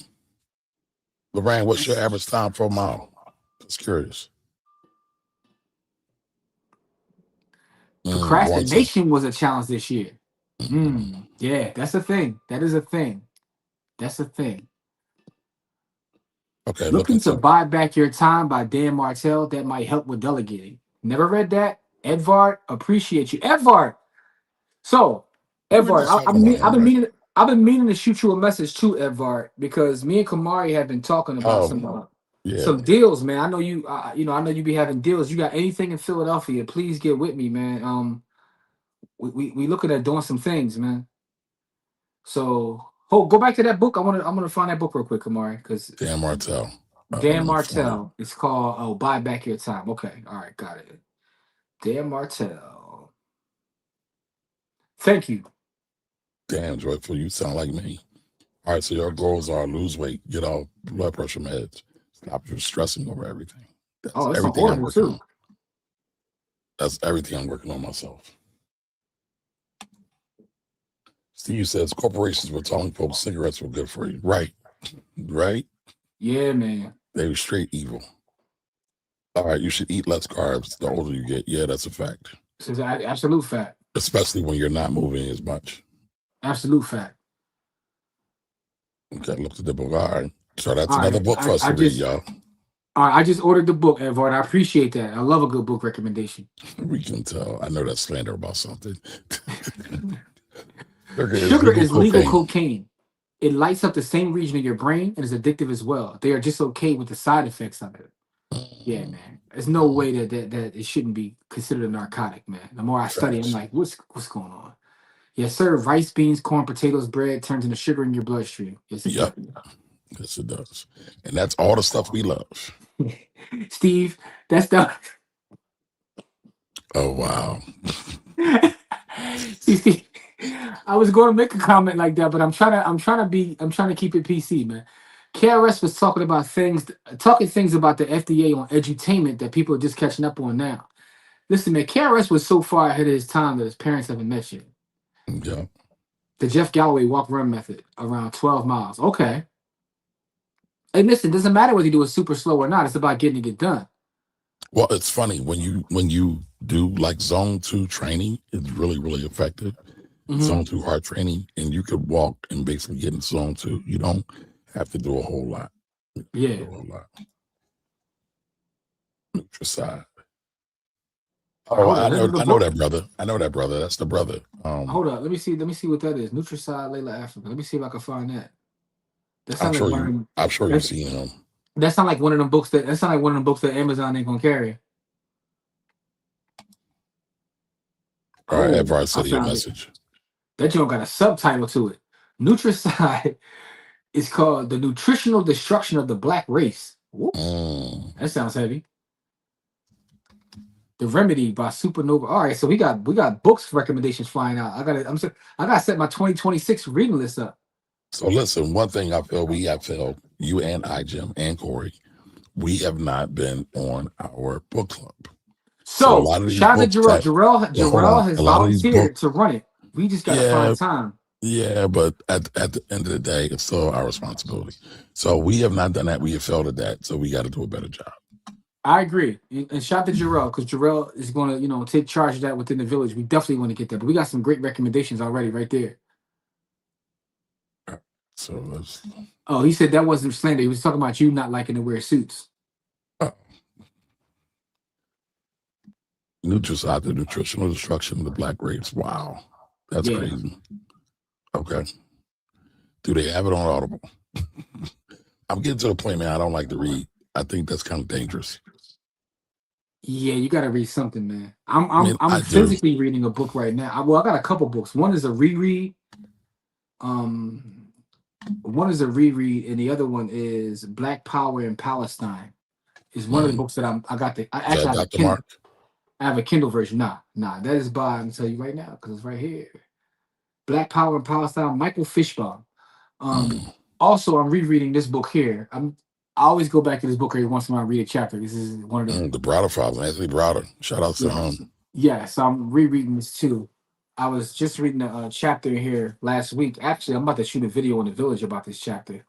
Lorraine, what's your average time for a mile? Just curious. 1 second. Procrastination was a challenge this year. Yeah, that's a thing. That is a thing. That's a thing. Okay, look Looking to into. buy back your time by Dan Martell. That might help with delegating. Never read that. Edvard, appreciate you. Edvard. So, We were Edvard, just talking about him, right? I've been meaning to shoot you a message too, Edvard, because me and Kamari have been talking about Oh, yeah. some deals, man. I know you, I know you be having deals. You got anything in Philadelphia? Please get with me, man. We looking at doing some things, man. So, go back to that book. I'm gonna find that book real quick, Kamari, because Dan Martell. Dan Let me find it. Martell. It's called Buy Back Your Time. Okay, all right, got it. Dan Martell. Thank you. Damn, Joyful, you sound like me. All right, so your goals are lose weight, get off blood pressure meds, stop your stressing over everything. That's Oh, that's everything I'm affordable working too. on. That's everything I'm working on myself. Steve says corporations were telling folks cigarettes were good for you. Right. Right. Yeah, man. They were straight evil. All right, you should eat less carbs the older you get. Yeah, that's a fact. This is absolute fact. Especially when you're not moving as much. Absolute fact. Okay, look at the book. All right. So that's All another right. book for us to read, y'all. All right. I just ordered the book, Edvard. I appreciate that. I love a good book recommendation. We can tell. I know that's slander about something. Sugar is legal cocaine. It lights up the same region of your brain and is addictive as well. They are just okay with the side effects of it. Yeah, man. There's no way that it shouldn't be considered a narcotic, man. The more I study, I'm like, what's going on? Yes, sir. Rice, beans, corn, potatoes, bread turns into sugar in your bloodstream. Yes, it Yep. Yes, it does. And that's all the stuff we love. Steve, that's the. Oh, wow. See, Steve, I was going to make a comment like that, but I'm trying to keep it PC, man. KRS was talking things about the FDA on edutainment that people are just catching up on now. Listen, man, KRS was so far ahead of his time that his parents haven't met yet. Yeah. The Jeff Galloway walk run method around 12 miles. Okay. And listen, it doesn't matter whether you do it super slow or not. It's about getting it done. Well, it's funny when you do like zone 2 training, it's really, really effective. Zone 2 heart training, and you could walk and basically get in zone 2. You don't have to do a whole lot. Yeah. Nutricide. All right, Oh, hold on. This is the I know book. that brother. I know that brother. That's the brother. Hold up. Let me see. Let me see what that is. Nutricide Layla Africa. Let me see if I can find that. That I'm sounds like sure one of you. them. I'm sure you've That's seen him. that sound like one of them books that sound like one of them books that Amazon ain't gonna carry. All right, Oh, Edvard I sent you a found it. message. That joint got a subtitle to it. Nutricide is called The Nutritional Destruction of the Black Race. Woo, Mm. that sounds heavy. The Remedy by Supernova. All right, so we got books recommendations flying out. I gotta set my 2026 reading list up. So listen, one thing I feel we have failed, you and I, Jim and Corey, we have not been on our book club. So a So lot of these shout out to books Jarrell. that well, hold Jarrell on. has A lot of these volunteered books, to run it. We just gotta yeah, find time. yeah, but at the end of the day, it's still our responsibility. So we have not done that. We have failed at that. So we got to do a better job. I agree. And shout out to Jarrell, because Jarrell is gonna, take charge of that within the village. We definitely want to get that. But we got some great recommendations already right there. So let's Oh, he said that wasn't slander. He was talking about you not liking to wear suits. Nutricide, the nutritional destruction of the black race. Wow. That's Yeah. crazy. Okay. Do they have it on Audible? I'm getting to the point, man. I don't like to read. I think that's kind of dangerous. Yeah, you gotta read something, man. I'm I I'm mean, I'm I do. physically reading a book right now. I got a couple books. One is a reread. One is a reread, and the other one is Black Power in Palestine. Is one of the books that I got the I Is actually that have a Dr. Kindle. Mark? I have a Kindle version. Nah. That is by, I'm gonna tell you right now, because it's right here. Black Power in Palestine, Michael Fishbaum. Mm. Also, I'm rereading this book here. I always go back to this book every once in a while and read a chapter. This is one of the The Browder Files, Anthony Browder. Shout out to yes. him. Yes, I'm rereading this too. I was just reading a chapter here last week. Actually, I'm about to shoot a video in the village about this chapter.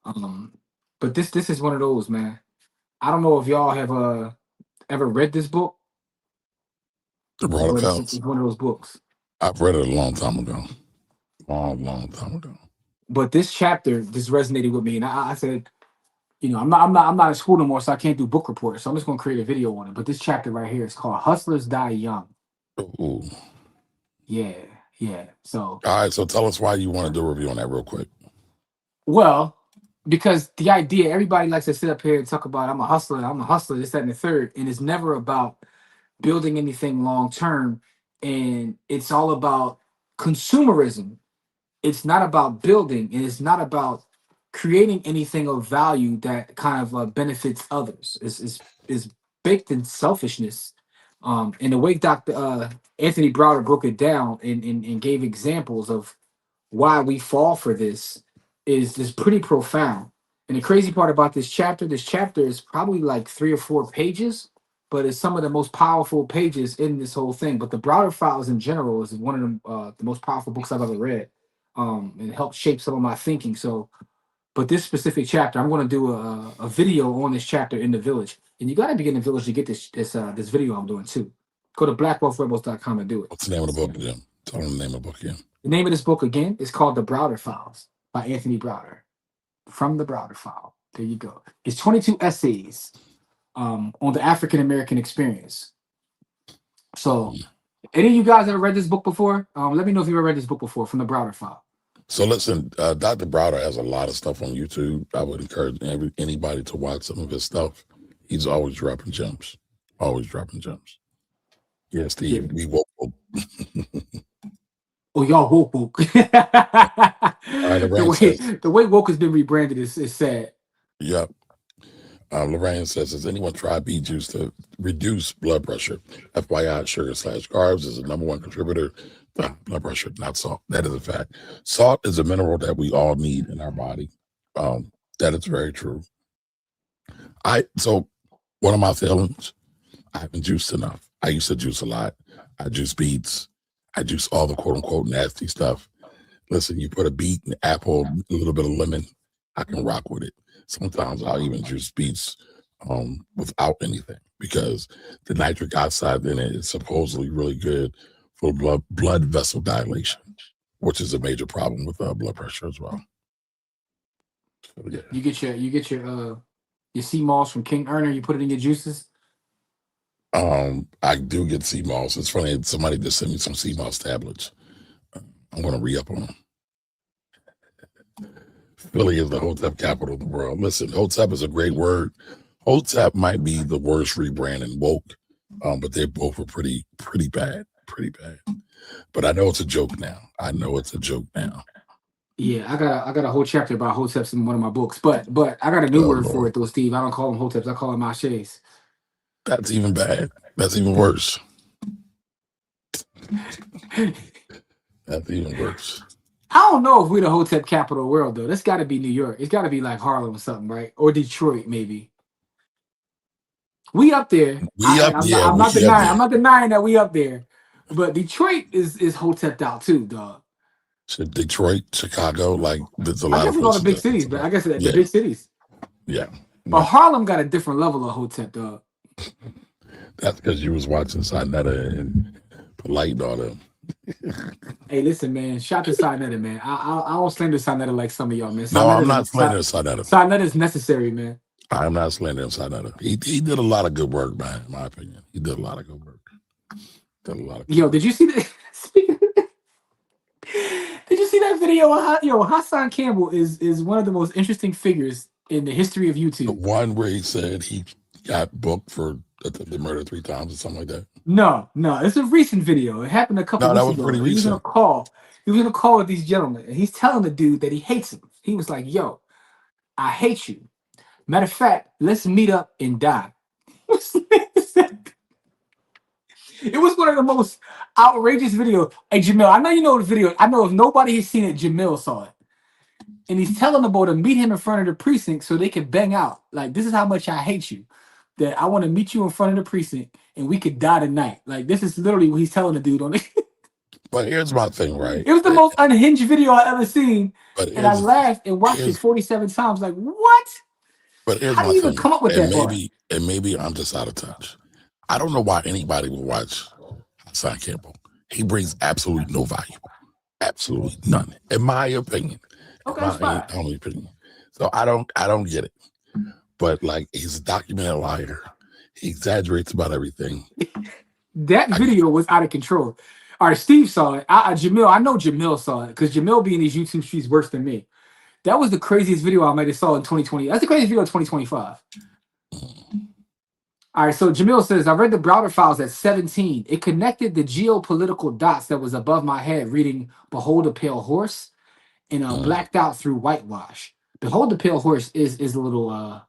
But this is one of those, man. I don't know if y'all have ever read this book, The Browder but it's Files. one of those books. I've read it a long time ago. Long time ago. But this chapter just resonated with me, and I said, I'm not in school no more, so I can't do book reports. So I'm just gonna create a video on it. But this chapter right here is called "Hustlers Die Young." Ooh. Yeah. So, All right, so tell us why you want to do a review on that real quick. well, because the idea, everybody likes to sit up here and talk about I'm a hustler, this, that, and the third, and it's never about building anything long term, and it's all about consumerism. It's not about building, and it's not about creating anything of value that kind of benefits others. Is baked in selfishness. And the way Dr. Anthony Browder broke it down and gave examples of why we fall for this is pretty profound. And the crazy part about this chapter is probably like 3 or 4 pages, but it's some of the most powerful pages in this whole thing. But the Browder Files in general is one of the most powerful books I've ever read, and helped shape some of my thinking. So, but this specific chapter, I'm going to do a video on this chapter in the village, and you got to be in the village to get this video I'm doing too. Go to blackwealthrebels.com and do it. What's the name of the book again? Tell them the name of the book again. The name of this book again is called The Browder Files by Anthony Browder. From the Browder File. There you go. It's 22 essays on the African American experience. So, any of you guys ever read this book before? Let me know if you ever read this book before, From the Browder File. So listen, Dr. Browder has a lot of stuff on YouTube. I would encourage anybody to watch some of his stuff. He's always dropping gems. Always dropping gems. Yeah, Steve, we woke up. Oh, y'all woke. The way woke has been rebranded is sad. Yep. Lorraine says, has anyone tried beet juice to reduce blood pressure? FYI, sugar/carbs is the #1 contributor to blood pressure, not salt. That is a fact. Salt is a mineral that we all need in our body. That is very true. So one of my feelings, I haven't juiced enough. I used to juice a lot. I juice beets. I juice all the quote unquote nasty stuff. Listen, you put a beet, an apple, a little bit of lemon, I can rock with it. Sometimes I'll even juice beets without anything because the nitric oxide in it is supposedly really good for blood vessel dilation, which is a major problem with blood pressure as well. So, yeah. You get your sea moss from King Erner, you put it in your juices. I do get sea moss. It's funny. Somebody just sent me some sea moss tablets. I'm going to re-up on them. Philly is the Hotep capital of the world. Listen, Hotep is a great word. Hotep might be the worst rebrand in woke, but they both are pretty bad, But I know it's a joke now. Yeah, I got a whole chapter about hoteps in one of my books, but I got a new Oh word for Lord, it though, Steve. I don't call them hoteps. I call them maches. that's even bad. That's even worse. That's even worse. I don't know if we're the hotep capital of the world though. That's got to be New York. It's got to be like Harlem or something, right? Or Detroit maybe. We up there. We up, yeah, I'm we not up denying. there. I'm not denying that we up there. But Detroit is hotepped out too, dog. So Detroit, Chicago, like there's a I lot guess of it's all the places big that. cities, but I guess the Yeah, big cities. yeah, But yeah. Harlem got a different level of hotep, dog. That's because you was watching Sinetta and Polite and all them. Hey, listen, man. Shout to Sinetta, man. I don't slander Sinetta like some of y'all, man. No, I'm not slandering Sinetta. Sinetta is necessary, man. I'm not slandering Sinetta. He did a lot of good work, man. In my opinion, he did a lot of good work. Yo, did you see that? Did you see that video? Yo, Hassan Campbell is one of the most interesting figures in the history of The YouTube. one where he said he got booked for attempted murder 3 times or something like that. No, it's a recent video. It happened a couple No, that weeks was ago. pretty He was in a recent. call. He was in a call with these gentlemen, and he's telling the dude that he hates him. He was like, "Yo, I hate you. Matter of fact, let's meet up and die." It was one of the most outrageous videos. Hey, Jamil, I know you know the video. I know if nobody has seen it, Jamil saw it. And he's telling the boy to meet him in front of the precinct so they can bang out. Like, this is how much I hate you. That I want to meet you in front of the precinct and we could die tonight. Like, this is literally what he's telling the dude on it. But here's my thing, right? It was the most unhinged video I ever seen. But And I laughed and watched it 47 times. Like, what? But here's How do my you even thing, come up with that bar? and maybe I'm just out of touch. I don't know why anybody would watch Hassan Campbell. He brings absolutely no value, absolutely none, in my opinion. Okay, that's fine. Only opinion. So I don't get it. But like, he's a documented liar. He exaggerates about everything. That video was out of control. All right, Steve saw it. Jamil, I know Jamil saw it because Jamil be in these YouTube streets worse than me. That was the craziest video I might have saw in 2020. That's the craziest video in 2025. All right, so Jamil says, I read the Browder Files at 17. It connected the geopolitical dots that was above my head reading Behold a Pale Horse and blacked out through whitewash. Behold the Pale Horse is a little, I'm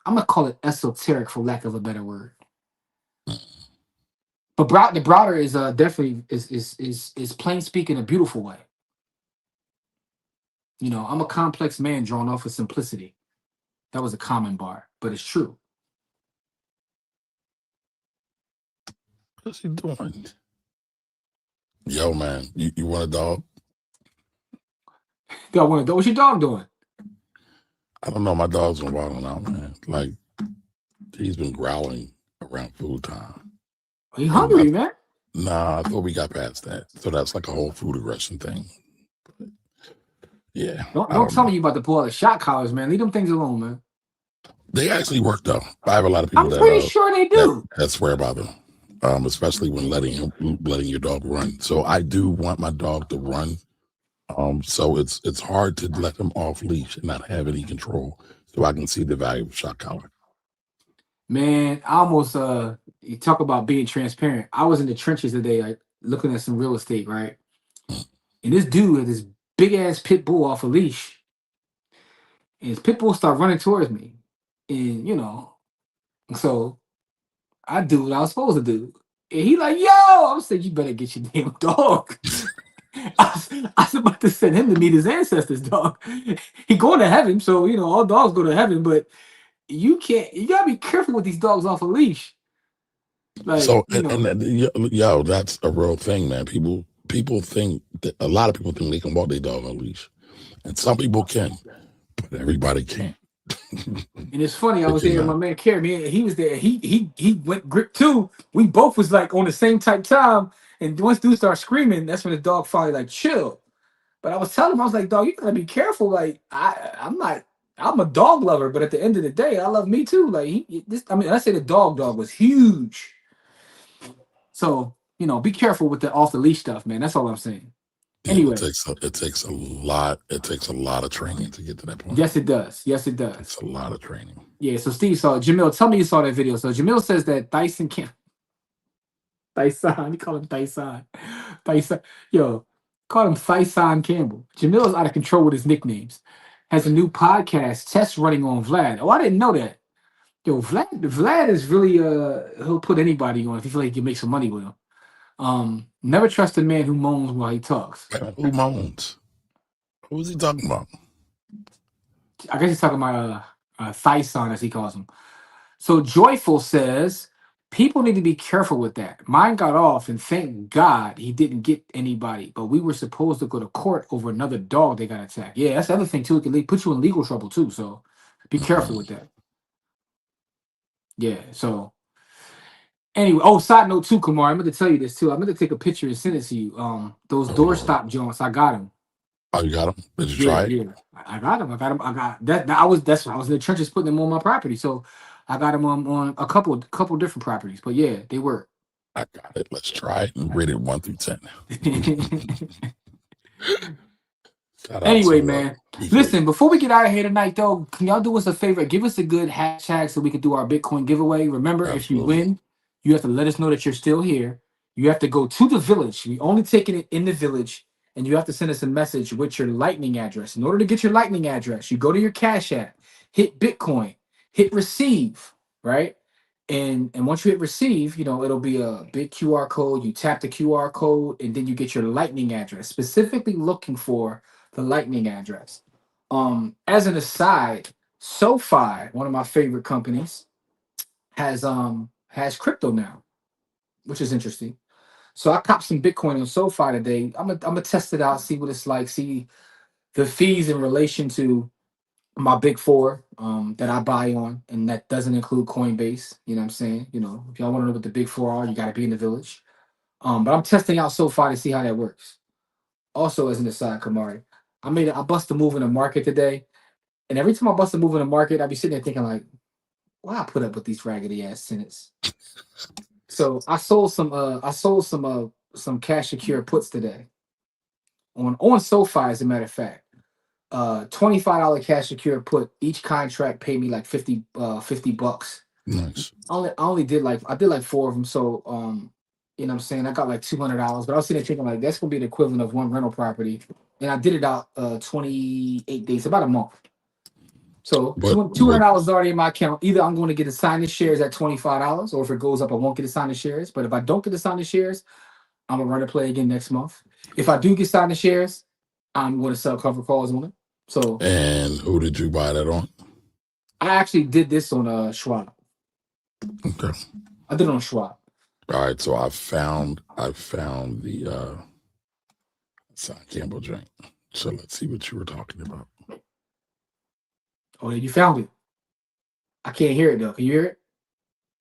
going to call it esoteric for lack of a better word. But the Browder is definitely is plain speaking a beautiful way. You know, I'm a complex man drawn off of simplicity. That was a common bar, but it's true. What's he doing? Yo, man, you want a dog? Yo, what's your dog doing? I don't know. My dog's been wilding out, man. Like, he's been growling around food time. He hungry, man. Nah, I thought we got past that. So that's like a whole food aggression thing. But yeah. Don't tell me you about to pull out the shot collars, man. Leave them things alone, man. They actually work though. I have a lot of people I'm pretty sure they do. that swear by them. Especially when letting your dog run. So I do want my dog to run. So it's hard to let him off leash and not have any control. So I can see the value of shot collar. Man, I almost you talk about being transparent. I was in the trenches today, like looking at some real estate, right? And this dude had this big ass pit bull off a leash. And his pit bull started running towards me. And you know, so I do what I was supposed to do. And he like, yo, I'm saying, you better get your damn dog. I was about to send him to meet his ancestors, dog. He going to heaven, so you know, all dogs go to heaven, but you gotta be careful with these dogs off a leash. Like, so you know, yo, that's a real thing, man. People think that a lot of people think they can walk their dog on leash. And some people can, but everybody can't. and it's funny, I was there with my man Kerry, he was there. He went grip too. We both was like on the same type time. And once dude started screaming, that's when the dog finally like chill. But I was telling him, I was like, dog, you gotta be careful. Like, I'm a dog lover, but at the end of the day, I love me too. Like I say the dog was huge. So, be careful with the off the leash stuff, man. That's all I'm saying. Yeah, Anyway, it takes a lot. It takes a lot of training to get to that point. yes, it does. Yes, it does. It's a lot of training. Yeah. So Steve saw it. Jamil, tell me you saw that video. So Jamil says that Dyson can't. Dyson, you call him Dyson. Dyson, yo, call him Dyson Campbell. Jamil is out of control with his nicknames. Has a new podcast test running on Vlad. Oh, I didn't know that. Yo, Vlad is really he'll put anybody on if he feel like he can make some money with him. Never trust a man who moans while he talks. Who moans? Who is he talking about? I guess he's talking about Thyson, as he calls him. So Joyful says people need to be careful with that. Mine got off, and thank God he didn't get anybody. But we were supposed to go to court over another dog that got attacked. Yeah, that's the other thing too. It can put you in legal trouble too. So be careful with that. Yeah. So anyway, side note too, Kumar. I'm going to tell you this too. I'm going to take a picture and send it to you. Those doorstop joints, I got them. Oh, you got them? Did you try it? Yeah, I got them. I got that. I was in the trenches putting them on my property. So I got them on a couple different properties. But yeah, they work. I got it. Let's try it and rate it 1 through 10. Anyway, man. Listen, before we get out of here tonight, though, can y'all do us a favor? Give us a good hashtag so we can do our Bitcoin giveaway. Remember, if you win, you have to let us know that you're still here. You have to go to the village. We only taking it in the village. And you have to send us a message with your Lightning address. In order to get your Lightning address, you go to your Cash App, hit Bitcoin, hit receive, right? And once you hit receive, it'll be a big QR code. You tap the QR code, and then you get your Lightning address, specifically looking for the Lightning address. As an aside, SoFi, one of my favorite companies, has crypto now, which is interesting. So I copped some Bitcoin on SoFi today. I'm gonna test it out, see what it's like, see the fees in relation to my big four that I buy on, and that doesn't include Coinbase. You know what I'm saying? If y'all want to know what the big four are, you got to be in the village. But I'm testing out SoFi to see how that works. Also, as an aside, Kamari, I bust a move in the market today, and every time I bust a move in the market, I be sitting there thinking like, why I put up with these raggedy ass tenants. So I sold some cash secure puts today on SoFi, as a matter of fact. $25 cash secure put. Each contract paid me like $50. Nice. I did like 4 of them. So you know what I'm saying, I got like $200, but I was sitting there thinking like that's gonna be the equivalent of one rental property. And I did it out 28 days, about a month. So $200 is already in my account. Either I'm going to get assigned the shares at $25, or if it goes up, I won't get assigned the shares. But if I don't get assigned the shares, I'm gonna run a play again next month. If I do get assigned the shares, I'm going to sell cover calls on it. So. And who did you buy that on? I actually did this on Schwab. Okay. I did it on Schwab. All right. So I found the Son Campbell joint. So let's see what you were talking about. Oh, you found it. I can't hear it though. Can you hear it?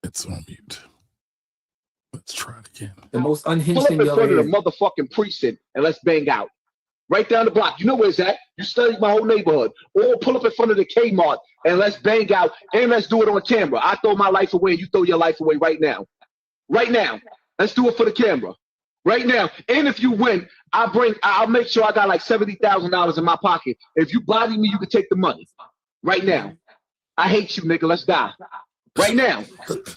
It's on mute. Let's try it again. The most unhinged thing you'll ever hear. Pull up in front of the motherfucking precinct and let's bang out. Right down the block. You know where it's at. You studied my whole neighborhood. Or pull up in front of the Kmart and let's bang out and let's do it on camera. I throw my life away and you throw your life away right now. Right now. Let's do it for the camera. Right now. And if you win, I'll make sure I got like $70,000 in my pocket. If you body me, you can take the money. Right now. I hate you, nigga. Let's die. Right now.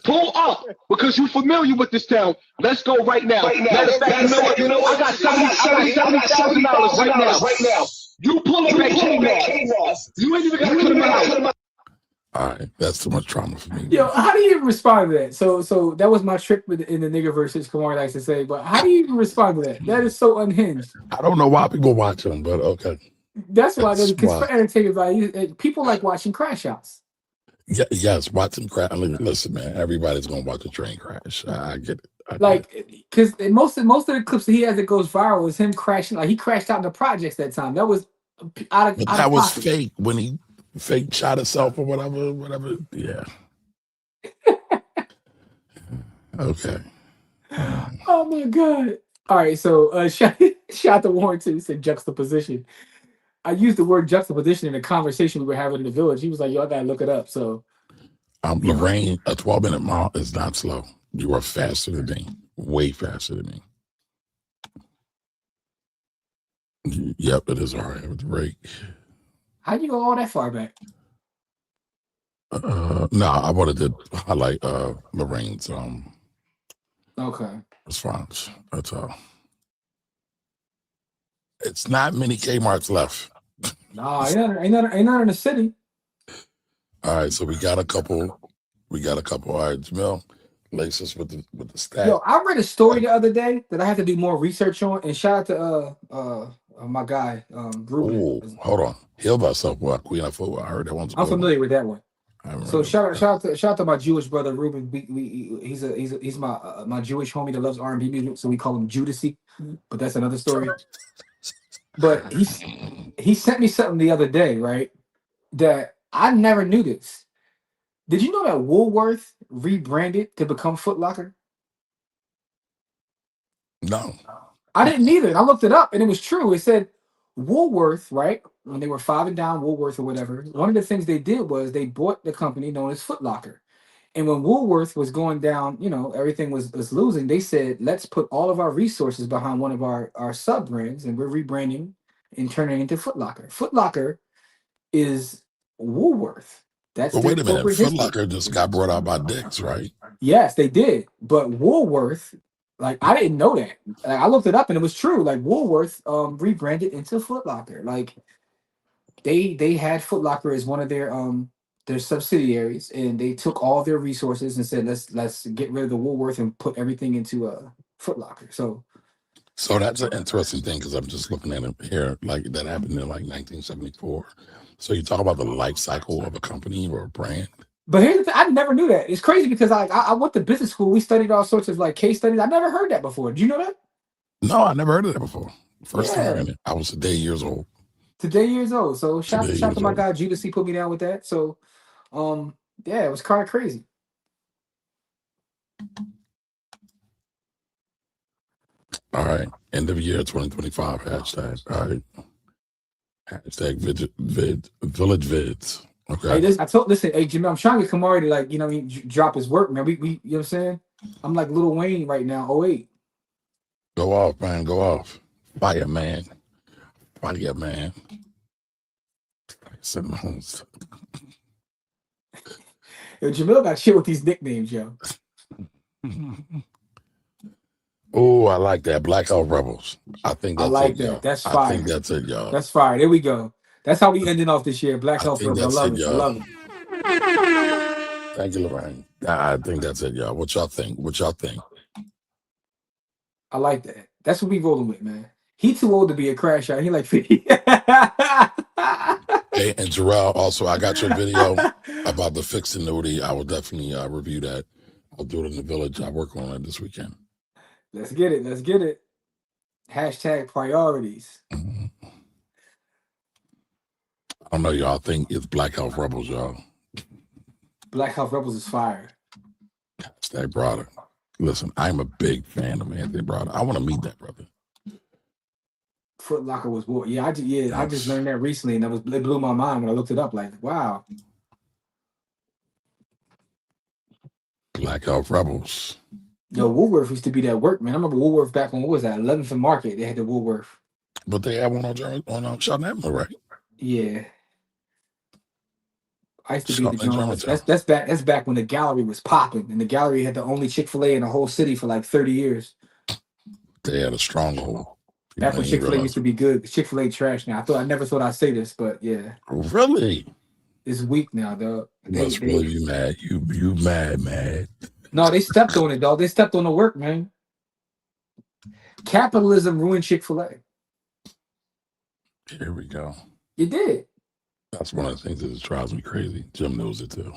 Pull up because you're familiar with this town. Let's go right now. Matter of fact, you know what? I got $70,000 right now. You pull up at Kmart. You ain't even got to put them out. All right, that's too much trauma for me. Yo, how do you even respond to that? So that was my trick in the nigga versus Kamar likes to say, but how do you even respond to that? That is so unhinged. I don't know why people watch them, but okay. That's why, because for entertainment value, people like watching crash outs. Yeah, yes, watching crash. I mean, listen, man, everybody's gonna watch a train crash. I get it. Because most of the clips that he has that goes viral is him crashing. Like he crashed out in the projects that time. That was that was fake when he fake shot himself or whatever. Yeah. Okay. Oh my god. All right, so shout to Warren too. He said juxtaposition. I used the word juxtaposition in a conversation we were having in the village. He was like, yo, I gotta look it up. So Lorraine, a 12-minute mile is not slow. You are faster than me. way faster than me. Yep, it is all right with the break. How you go all that far back? No, I wanted to highlight Lorraine's Okay. response. That's all. It's not many Kmart's left. Nah, ain't none in the city. All right, so we got a couple. All right, Jamil, lace us with the stat. Yo, I read a story the other day that I had to do more research on, and shout out to my guy Ruben. Oh, hold on. Heal thyself, boy. Queen of Football. I heard that one's. I'm familiar with that one. So remember. shout out to my Jewish brother Ruben. He's my Jewish homie that loves R&B music, so we call him Judasy. But that's another story. But he sent me something the other day, right? That I never knew this. Did you know that Woolworth rebranded to become Foot Locker? No. I didn't either. And I looked it up, and it was true. It said Woolworth, right? When they were 5 and down, Woolworth or whatever. One of the things they did was they bought the company known as Foot Locker. And when Woolworth was going down, everything was losing. They said, let's put all of our resources behind one of our sub brands, and we're rebranding and turning it into Foot Locker. Foot Locker is Woolworth. That's But wait a minute. corporate Foot history. Locker just got brought out by Dick's, right? Yes, they did. But Woolworth, like, I didn't know that. Like, I looked it up and it was true. Like, Woolworth rebranded into Foot Locker. Like, they had Foot Locker as one of their subsidiaries, and they took all their resources and said, let's get rid of the Woolworth and put everything into Foot Locker. So that's an interesting thing, because I'm just looking at it here, like that happened in like 1974. So you talk about the life cycle of a company or a brand. But here's the thing, I never knew that. It's crazy because I went to business school. We studied all sorts of like case studies. I never heard that before. Did you know that? No, I never heard of that before. First time hearing it. I was today years old. So shout to my guy Judas. He put me down with that. So yeah, it was kind of crazy. All right. End of year 2025 hashtag. All right. Hashtag village vids. Okay. Listen, hey Jimmy, I'm trying to get Kamari to, like, drop his work, man. We you know what I'm saying? I'm like Lil Wayne right now. 08. Go off, man. Go off. Fire, man. Yo, Jamil got shit with these nicknames, yo. Oh, I like that. Black Hawk Rebels. I think that's I like it, that. y'all. That's fire. I think that's it, y'all. That's fire. There we go. That's how we ending off this year. Black Hawk Rebels. I love it. Thank you, Lorraine. I think that's it, y'all. What y'all think? I like that. That's what we rolling with, man. He too old to be a crash out. He like 50. Hey, and Jarrell, also, I got your video about the fixed annuity. I will definitely review that. I'll do it in the village. I work on it this weekend. Let's get it. Hashtag priorities. Mm-hmm. I don't know, y'all think it's Black Hawk Rebels, y'all. Black Hawk Rebels is fire. Hashtag brother. Listen, I'm a big fan of Anthony Brother. I want to meet that brother. Foot Locker was war. Yeah, I just learned that recently, and it blew my mind when I looked it up. Like, wow. Black Hawk Rebels. Yo, Woolworth used to be that work, man. I remember Woolworth back when, what was that, 11th and Market? They had the Woolworth. But they had one on Charlotte Avenue, right? Yeah. I used to be the Jones. That's back when the Gallery was popping, and the Gallery had the only Chick-fil-A in the whole city for like 30 years. They had a stronghold. Back when Chick-fil-A used to be good. Chick-fil-A trash now. I never thought I'd say this, but yeah. Really? It's weak now, dog. Must really be mad. You mad. No, they stepped on it, dog. They stepped on the work, man. Capitalism ruined Chick-fil-A. Here we go. It did. That's one of the things that just drives me crazy. Jim knows it too.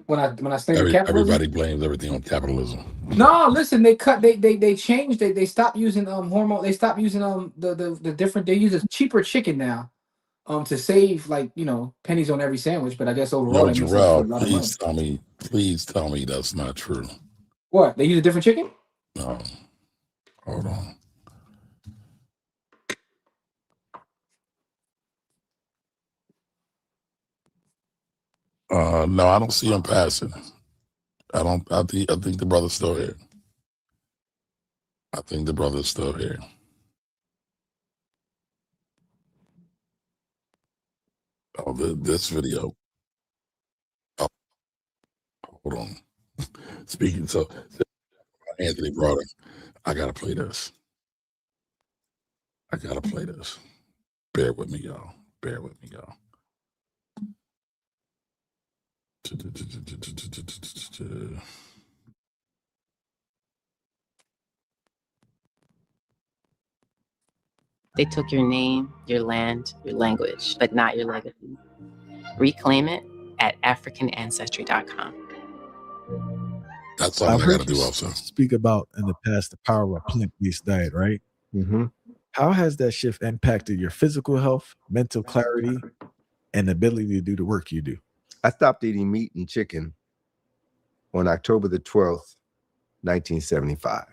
When I say capitalism, everybody blames everything on capitalism. No, listen, they changed. They stopped using hormone. They stopped using the different. They use a cheaper chicken now, to save, like, pennies on every sandwich. But I guess overall, Yo, Jarrell, please tell me that's not true. What, they use a different chicken? No, hold on. No, I don't see him passing. I think the brother's still here. I think the brother's still here. Oh, this video. Oh, hold on. Speaking, so Anthony brought it. I gotta play this. I gotta play this. Bear with me, y'all. Bear with me, y'all. They took your name, your land, your language, but not your legacy. Reclaim it at AfricanAncestry.com. That's something I gotta do also. Speak about in the past the power of plant-based diet, right? Mm-hmm. How has that shift impacted your physical health, mental clarity, and ability to do the work you do? I stopped eating meat and chicken on October the 12th, 1975.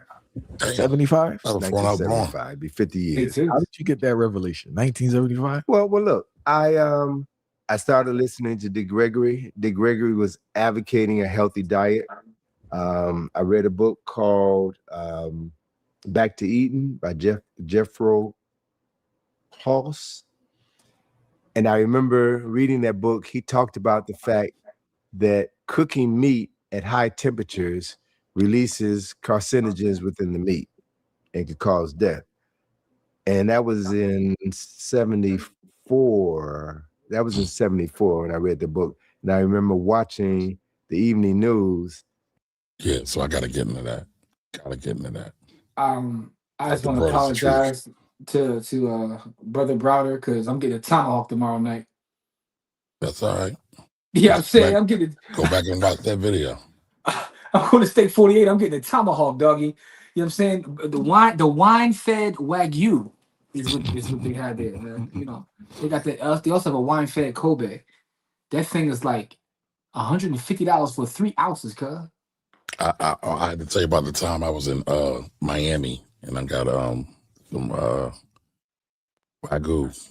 Damn, 75? that was before I was born. 1975, be 50 Me years. too. How did you get that revelation? 1975? Well, look, I started listening to Dick Gregory. Dick Gregory was advocating a healthy diet. I read a book called Back to Eden by Jethro Hulse. And I remember reading that book. He talked about the fact that cooking meat at high temperatures releases carcinogens within the meat and could cause death. And that was in 74. That was in 74 when I read the book. And I remember watching the evening news. Yeah, so I gotta get into that. I just That's the want to brother's truth. apologize to Brother Browder because I'm getting a tomahawk tomorrow night. That's all right. Yeah, I'm saying Right. I'm getting. Go back and watch that video. I'm going to Steak 48. I'm getting a tomahawk, doggy. You know what I'm saying? The wine fed Wagyu is what they had there, man. You know, they got that. They also have a wine fed Kobe. That thing is like $150 for 3 ounces, cuz. I had to tell you about the time I was in Miami and I got some Wagyu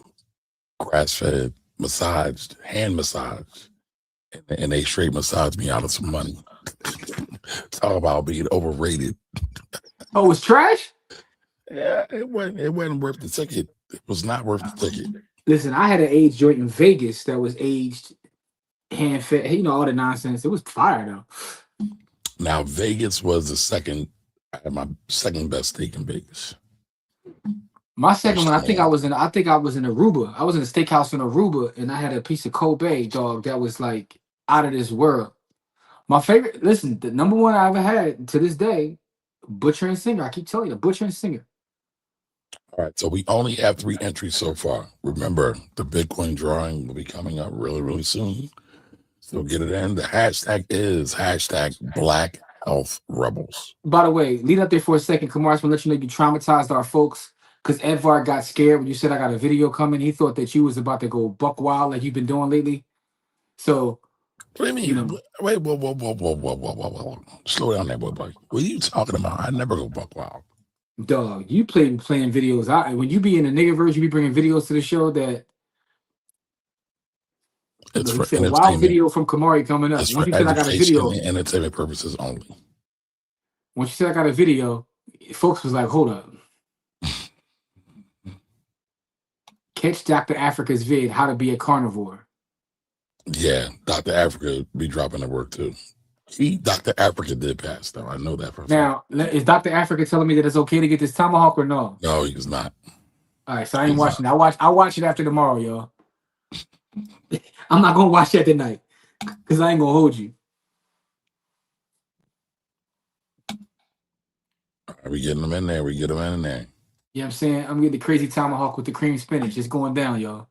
grass fed massaged, hand massaged, and they straight massaged me out of some money. Talk about being overrated. Oh, it's trash? Yeah, it wasn't worth the ticket. It was not worth the ticket. Listen, I had an aged joint in Vegas that was aged hand fed, you know, all the nonsense. It was fire though. Now Vegas was I had my second best steak in Vegas. My second one, I think I was in Aruba. I was in a steakhouse in Aruba and I had a piece of Kobe, dog, that was like out of this world. My favorite, listen, the number one I ever had to this day, Butcher and Singer. I keep telling you, Butcher and Singer. All right, so we only have 3 entries so far. Remember, the Bitcoin drawing will be coming up really, really soon. So get it in. The hashtag is Black Health Rebels. By the way, lead up there for a second. Kamar, I just want to let you know you traumatized our folks because Edvard got scared when you said I got a video coming. He thought that you was about to go buck wild like you've been doing lately. So, What do you mean? You know- Wait, whoa. Slow down there, boy. What are you talking about? I never go buck wild. dog, you playing videos. When you be in the nigga verse, you be bringing videos to the show that It's he for said, wild entertainment. video from Kamari coming up. It's Once for you said I got a education video, and entertainment purposes only. once you said I got a video, folks was like, hold up. Catch Dr. Africa's vid, how to be a carnivore. Yeah, Dr. Africa be dropping the work too. Dr. Africa did pass though. I know that for a fact. Now, is Dr. Africa telling me that it's okay to get this tomahawk or no? No, he was not. All right, so I ain't watching it. I'll watch it after tomorrow, y'all. I'm not gonna watch that tonight because I ain't gonna hold you. All right, we getting them in there. We get them in there. You know what I'm saying? I'm getting the crazy tomahawk with the cream spinach. It's going down, y'all.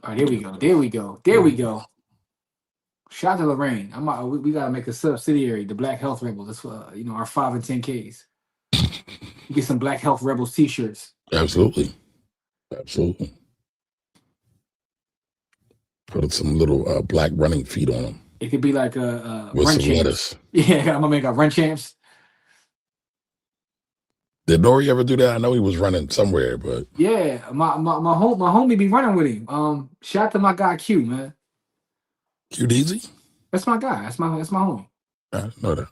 All right, there we go. Shout out to Lorraine. We gotta make a subsidiary, the Black Health Rebels. That's our 5 and 10Ks. You get some Black Health Rebels t-shirts. Absolutely. Put some little black running feet on them It could be like a with run some champs. lettuce. Yeah, I'm gonna make a run champs. Did Nori ever do that? I know he was running somewhere, but Yeah, my homie be running with him. Shout out to my guy Q, man. QDZ? That's my guy. That's my homie. I didn't know that.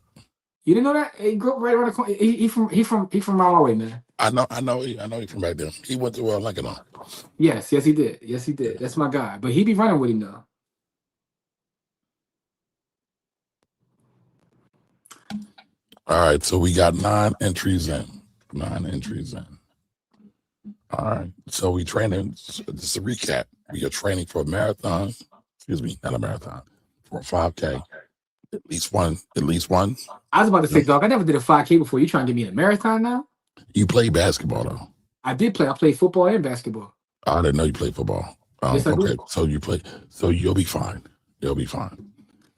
You didn't know that? He grew up right around the corner. He from around my way, man. I know he from back there. He went to Lincoln. Yes, he did. Yes, he did. That's my guy. But he be running with him though. All right, so we got 9 entries in. All right, so we training. Just a recap. We are training for a marathon. Excuse me, not a marathon. For a 5K. At least one. I was about to say, dog, I never did a 5K before. You trying to get me in a marathon now? You play basketball though. I did play. I played football and basketball. I didn't know you played football. Yes, I Okay, do. so you play. So you'll be fine.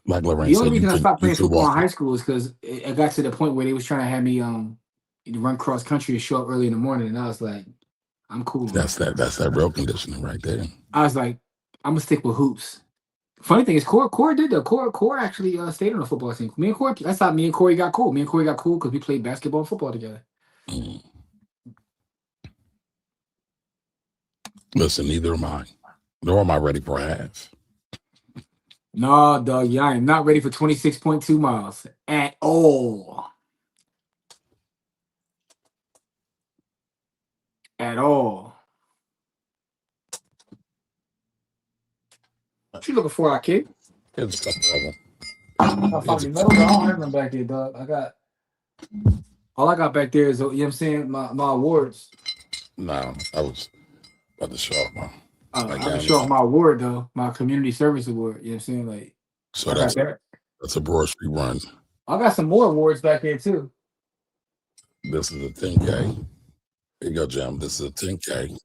Like Lorraine The said, only reason I stopped playing you could football in walk. high school is because it got to the point where they was trying to have me run cross country and show up early in the morning, and I was like, I'm cool. Man. That's that real conditioning right there. I was like, I'm gonna stick with hoops. Funny thing is, Core did though. Core actually stayed on the football team. Me and Corey, that's how me and Corey got cool. Me and Corey got cool because we played basketball and football together. Mm. Listen, neither am I. Nor am I ready for a half. No, dog, yeah, I am not ready for 26.2 miles at all. At all. What you looking for, kid? Here's a couple of them. I fucking know, I don't have them back there, dog. All I got back there is, you know what I'm saying, my awards. No, I was about to show off my. I can show off my award though, my community service award. You know what I'm saying? Like, So that's a Broad Street run. I got some more awards back there too. This is a 10K. Here you go, Jim. This is a 10K.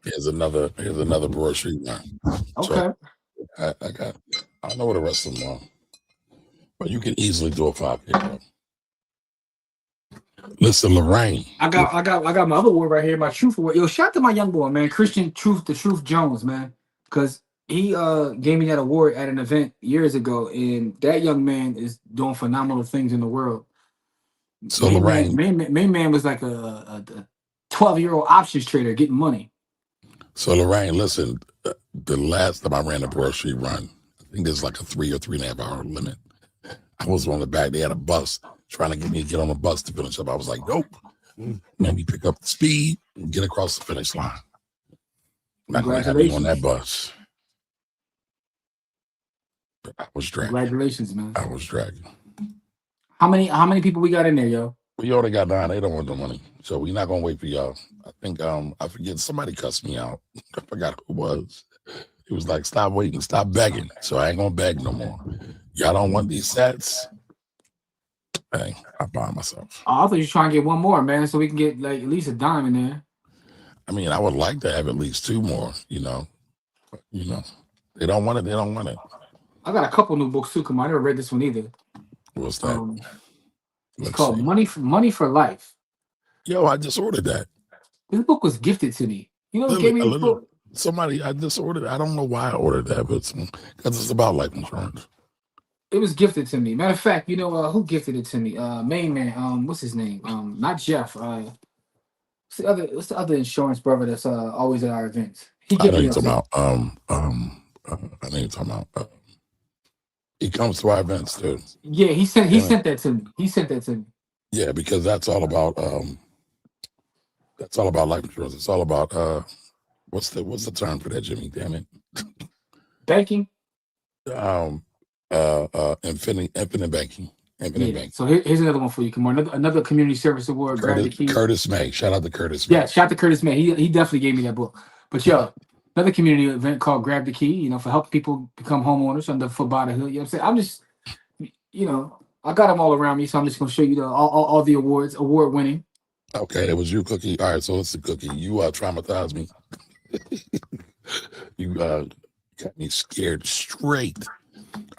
Here's another Broad Street run. Okay. So I don't know what the rest of them are, but you can easily do a 5K. Bro. Listen, Lorraine. I got my other award right here, my Truth Award. Yo, shout out to my young boy, man, Christian Truth, the Truth Jones, man, because he gave me that award at an event years ago, and that young man is doing phenomenal things in the world. So Lorraine, main man was like a 12-year-old options trader getting money. So Lorraine, listen, the last time I ran a Broad Street run, I think there's like a 3 or 3.5 hour limit. I was on the back. They had a bus trying to get me to get on the bus to finish up. I was like, nope. Let me pick up the speed and get across the finish line. I'm not going to have you on that bus. But I was dragging. Congratulations, man. I was dragging. How many people we got in there, yo? We already got 9. They don't want the money. So we're not going to wait for y'all. I think, I forget, somebody cussed me out. I forgot who it was. It was like, stop waiting, stop begging. So I ain't going to beg no more. Y'all don't want these sets? Hey, I buy myself. Oh, I thought you were trying to get one more, man, so we can get like at least a dime in there. I mean, I would like to have at least 2 more, But, they don't want it. They don't want it. I got a couple new books too. Come on, I never read this one either. What's that? It's called Money for Life. Yo, I just ordered that. This book was gifted to me. You know, gave me this book. Somebody, I just ordered it. I don't know why I ordered that, but because it's about life insurance. It was gifted to me. Matter of fact, who gifted it to me? Main man. What's his name? Not Jeff. What's the other insurance brother that's always at our events? He I know gifted you're it. talking about. I know you're talking about. He comes to our events too. Yeah, he sent that to me. He sent that to me. Yeah, because that's all about life insurance. It's all about what's the term for that, Jimmy? Damn it. Banking. Infinite banking. Banking. So here's another one for you. Come on, another community service award. Curtis May. Shout out to Curtis May. Yeah, shout out to Curtis May. He definitely gave me that book. But yo, another community event called Grab the Key, for helping people become homeowners under Foot by the Hood. You know what I'm saying? I'm just, I got them all around me, so I'm just gonna show you all the awards, award winning. Okay, that was you, Cookie. All right, so it's the Cookie. You traumatized me. You got me scared straight.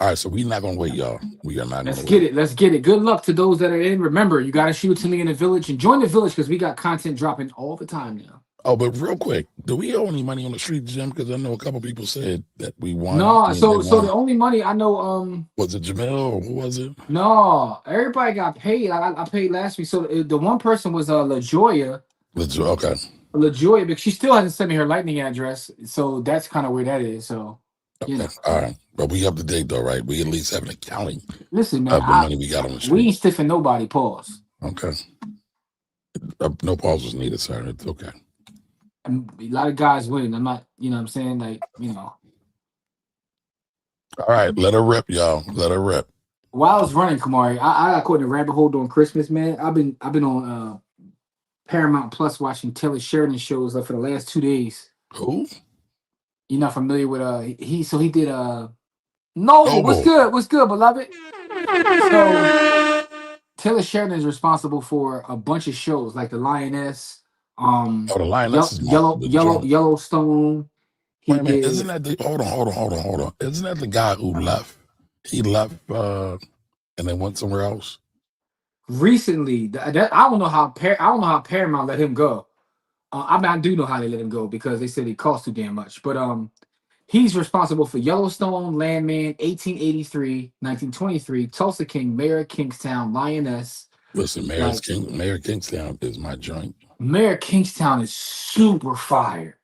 All right, so we're not gonna wait, y'all. We are not. Let's get it. Let's get it. Good luck to those that are in. Remember, you gotta shoot it to me in the village and join the village because we got content dropping all the time now. Oh, but real quick, do we owe any money on the street, Jim? Because I know a couple people said that we won. No, so the only money I know, was it Jamil or who was it? No, everybody got paid. I paid last week. So the one person was LaJoya. Okay. LaJoya, but she still hasn't sent me her lightning address. So that's kind of where that is. So You know. Okay. All right. But we up to date though, right? We at least have an accounting Listen, man, of the money we got on the we street. ain't stiffing nobody. Pause. Okay. No pause was needed, sir. It's okay. And a lot of guys winning. I'm not, you know what I'm saying? Like, you know. All right. Let her rip, y'all. Let her rip. While I was running, Kamari, I got caught in a rabbit hole during Christmas, man. I've been on Paramount Plus watching Taylor Sheridan shows for the last 2 days. Who? You're not familiar with he did Noble. Noble. What's good, beloved? So Taylor Sheridan is responsible for a bunch of shows like The Lioness, Oh, The Lioness is the joint. Yellowstone. He Wait a minute. did Isn't that the hold on. Isn't that the guy who left? He left and then went somewhere else. recently. I don't know how Paramount let him go. I mean, I do know how they let him go because they said it cost too damn much. But he's responsible for Yellowstone, Landman, 1883, 1923, Tulsa King, Mayor of Kingstown, Lioness. Listen, Mayor Kingstown is my joint. Mayor of Kingstown is super fire.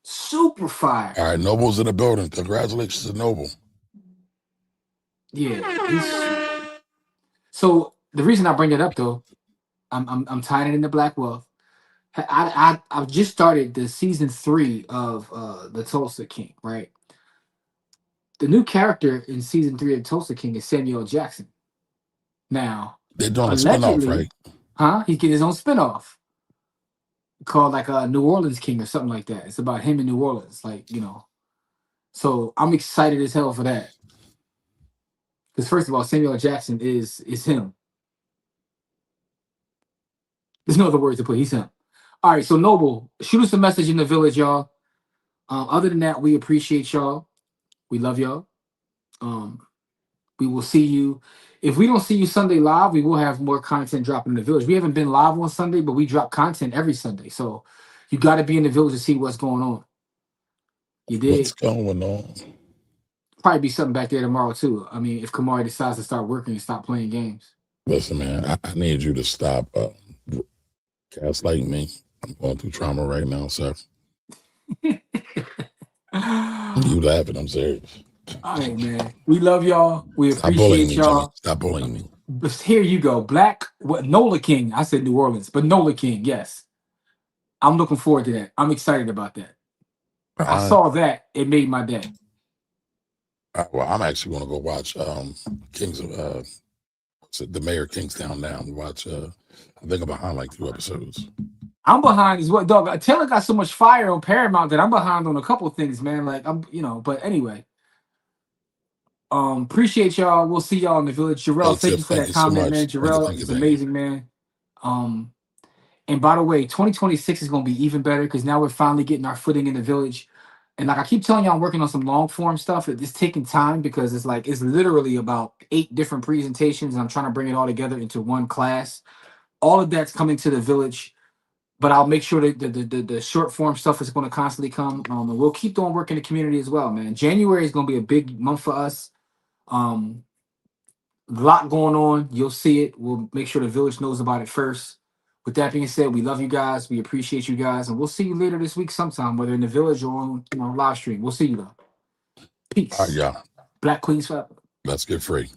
Super fire. All right, Noble's in the building. Congratulations to Noble. Yeah. So the reason I bring it up though, I'm tying it into Black Wealth. I've just started the season 3 of the Tulsa King, right? The new character in season 3 of Tulsa King is Samuel L. Jackson. Now They're doing a spinoff, allegedly, right? He's getting his own spinoff called like New Orleans King or something like that. It's about him in New Orleans, like, you know. So I'm excited as hell for that. Because first of all, Samuel L. Jackson is him. There's no other word to put. He's him. All right, so Noble, shoot us a message in the village, y'all. Other than that, we appreciate y'all. We love y'all. We will see you. If we don't see you Sunday live, we will have more content dropping in the village. We haven't been live on Sunday, but we drop content every Sunday. So you got to be in the village to see what's going on. You did. What's going on? Probably be something back there tomorrow too. I mean, if Kamari decides to start working and stop playing games. Listen, man, I need you to stop gaslighting me. I'm going through trauma right now, sir. You laughing? I'm serious. All right, man. We love y'all. We Stop bullying appreciate me, y'all. Jimmy. Stop bullying me. But here you go. Nola King. I said New Orleans, but Nola King, yes. I'm looking forward to that. I'm excited about that. I saw that. It made my day. Well, I'm actually going to go watch Kings of the Mayor of Kingstown now and watch I think I'm behind like 2 episodes. I'm behind as well, dog. Taylor got so much fire on Paramount that I'm behind on a couple of things, man. Like but anyway. Appreciate y'all. We'll see y'all in the village. Jarrell, thank you for that comment, man. Jarrell is amazing, man. And by the way, 2026 is going to be even better because now we're finally getting our footing in the village. And like I keep telling you, I'm working on some long form stuff. It's taking time because it's literally about 8 different presentations, and I'm trying to bring it all together into one class. All of that's coming to the village, but I'll make sure that the short form stuff is going to constantly come. And we'll keep doing work in the community as well, man. January is going to be a big month for us. A lot going on. You'll see it. We'll make sure the village knows about it first. With that being said, we love you guys. We appreciate you guys, and we'll see you later this week sometime, whether in the village or on live stream. We'll see you though. Peace. All right, y'all. Black Queens forever. Let's get free.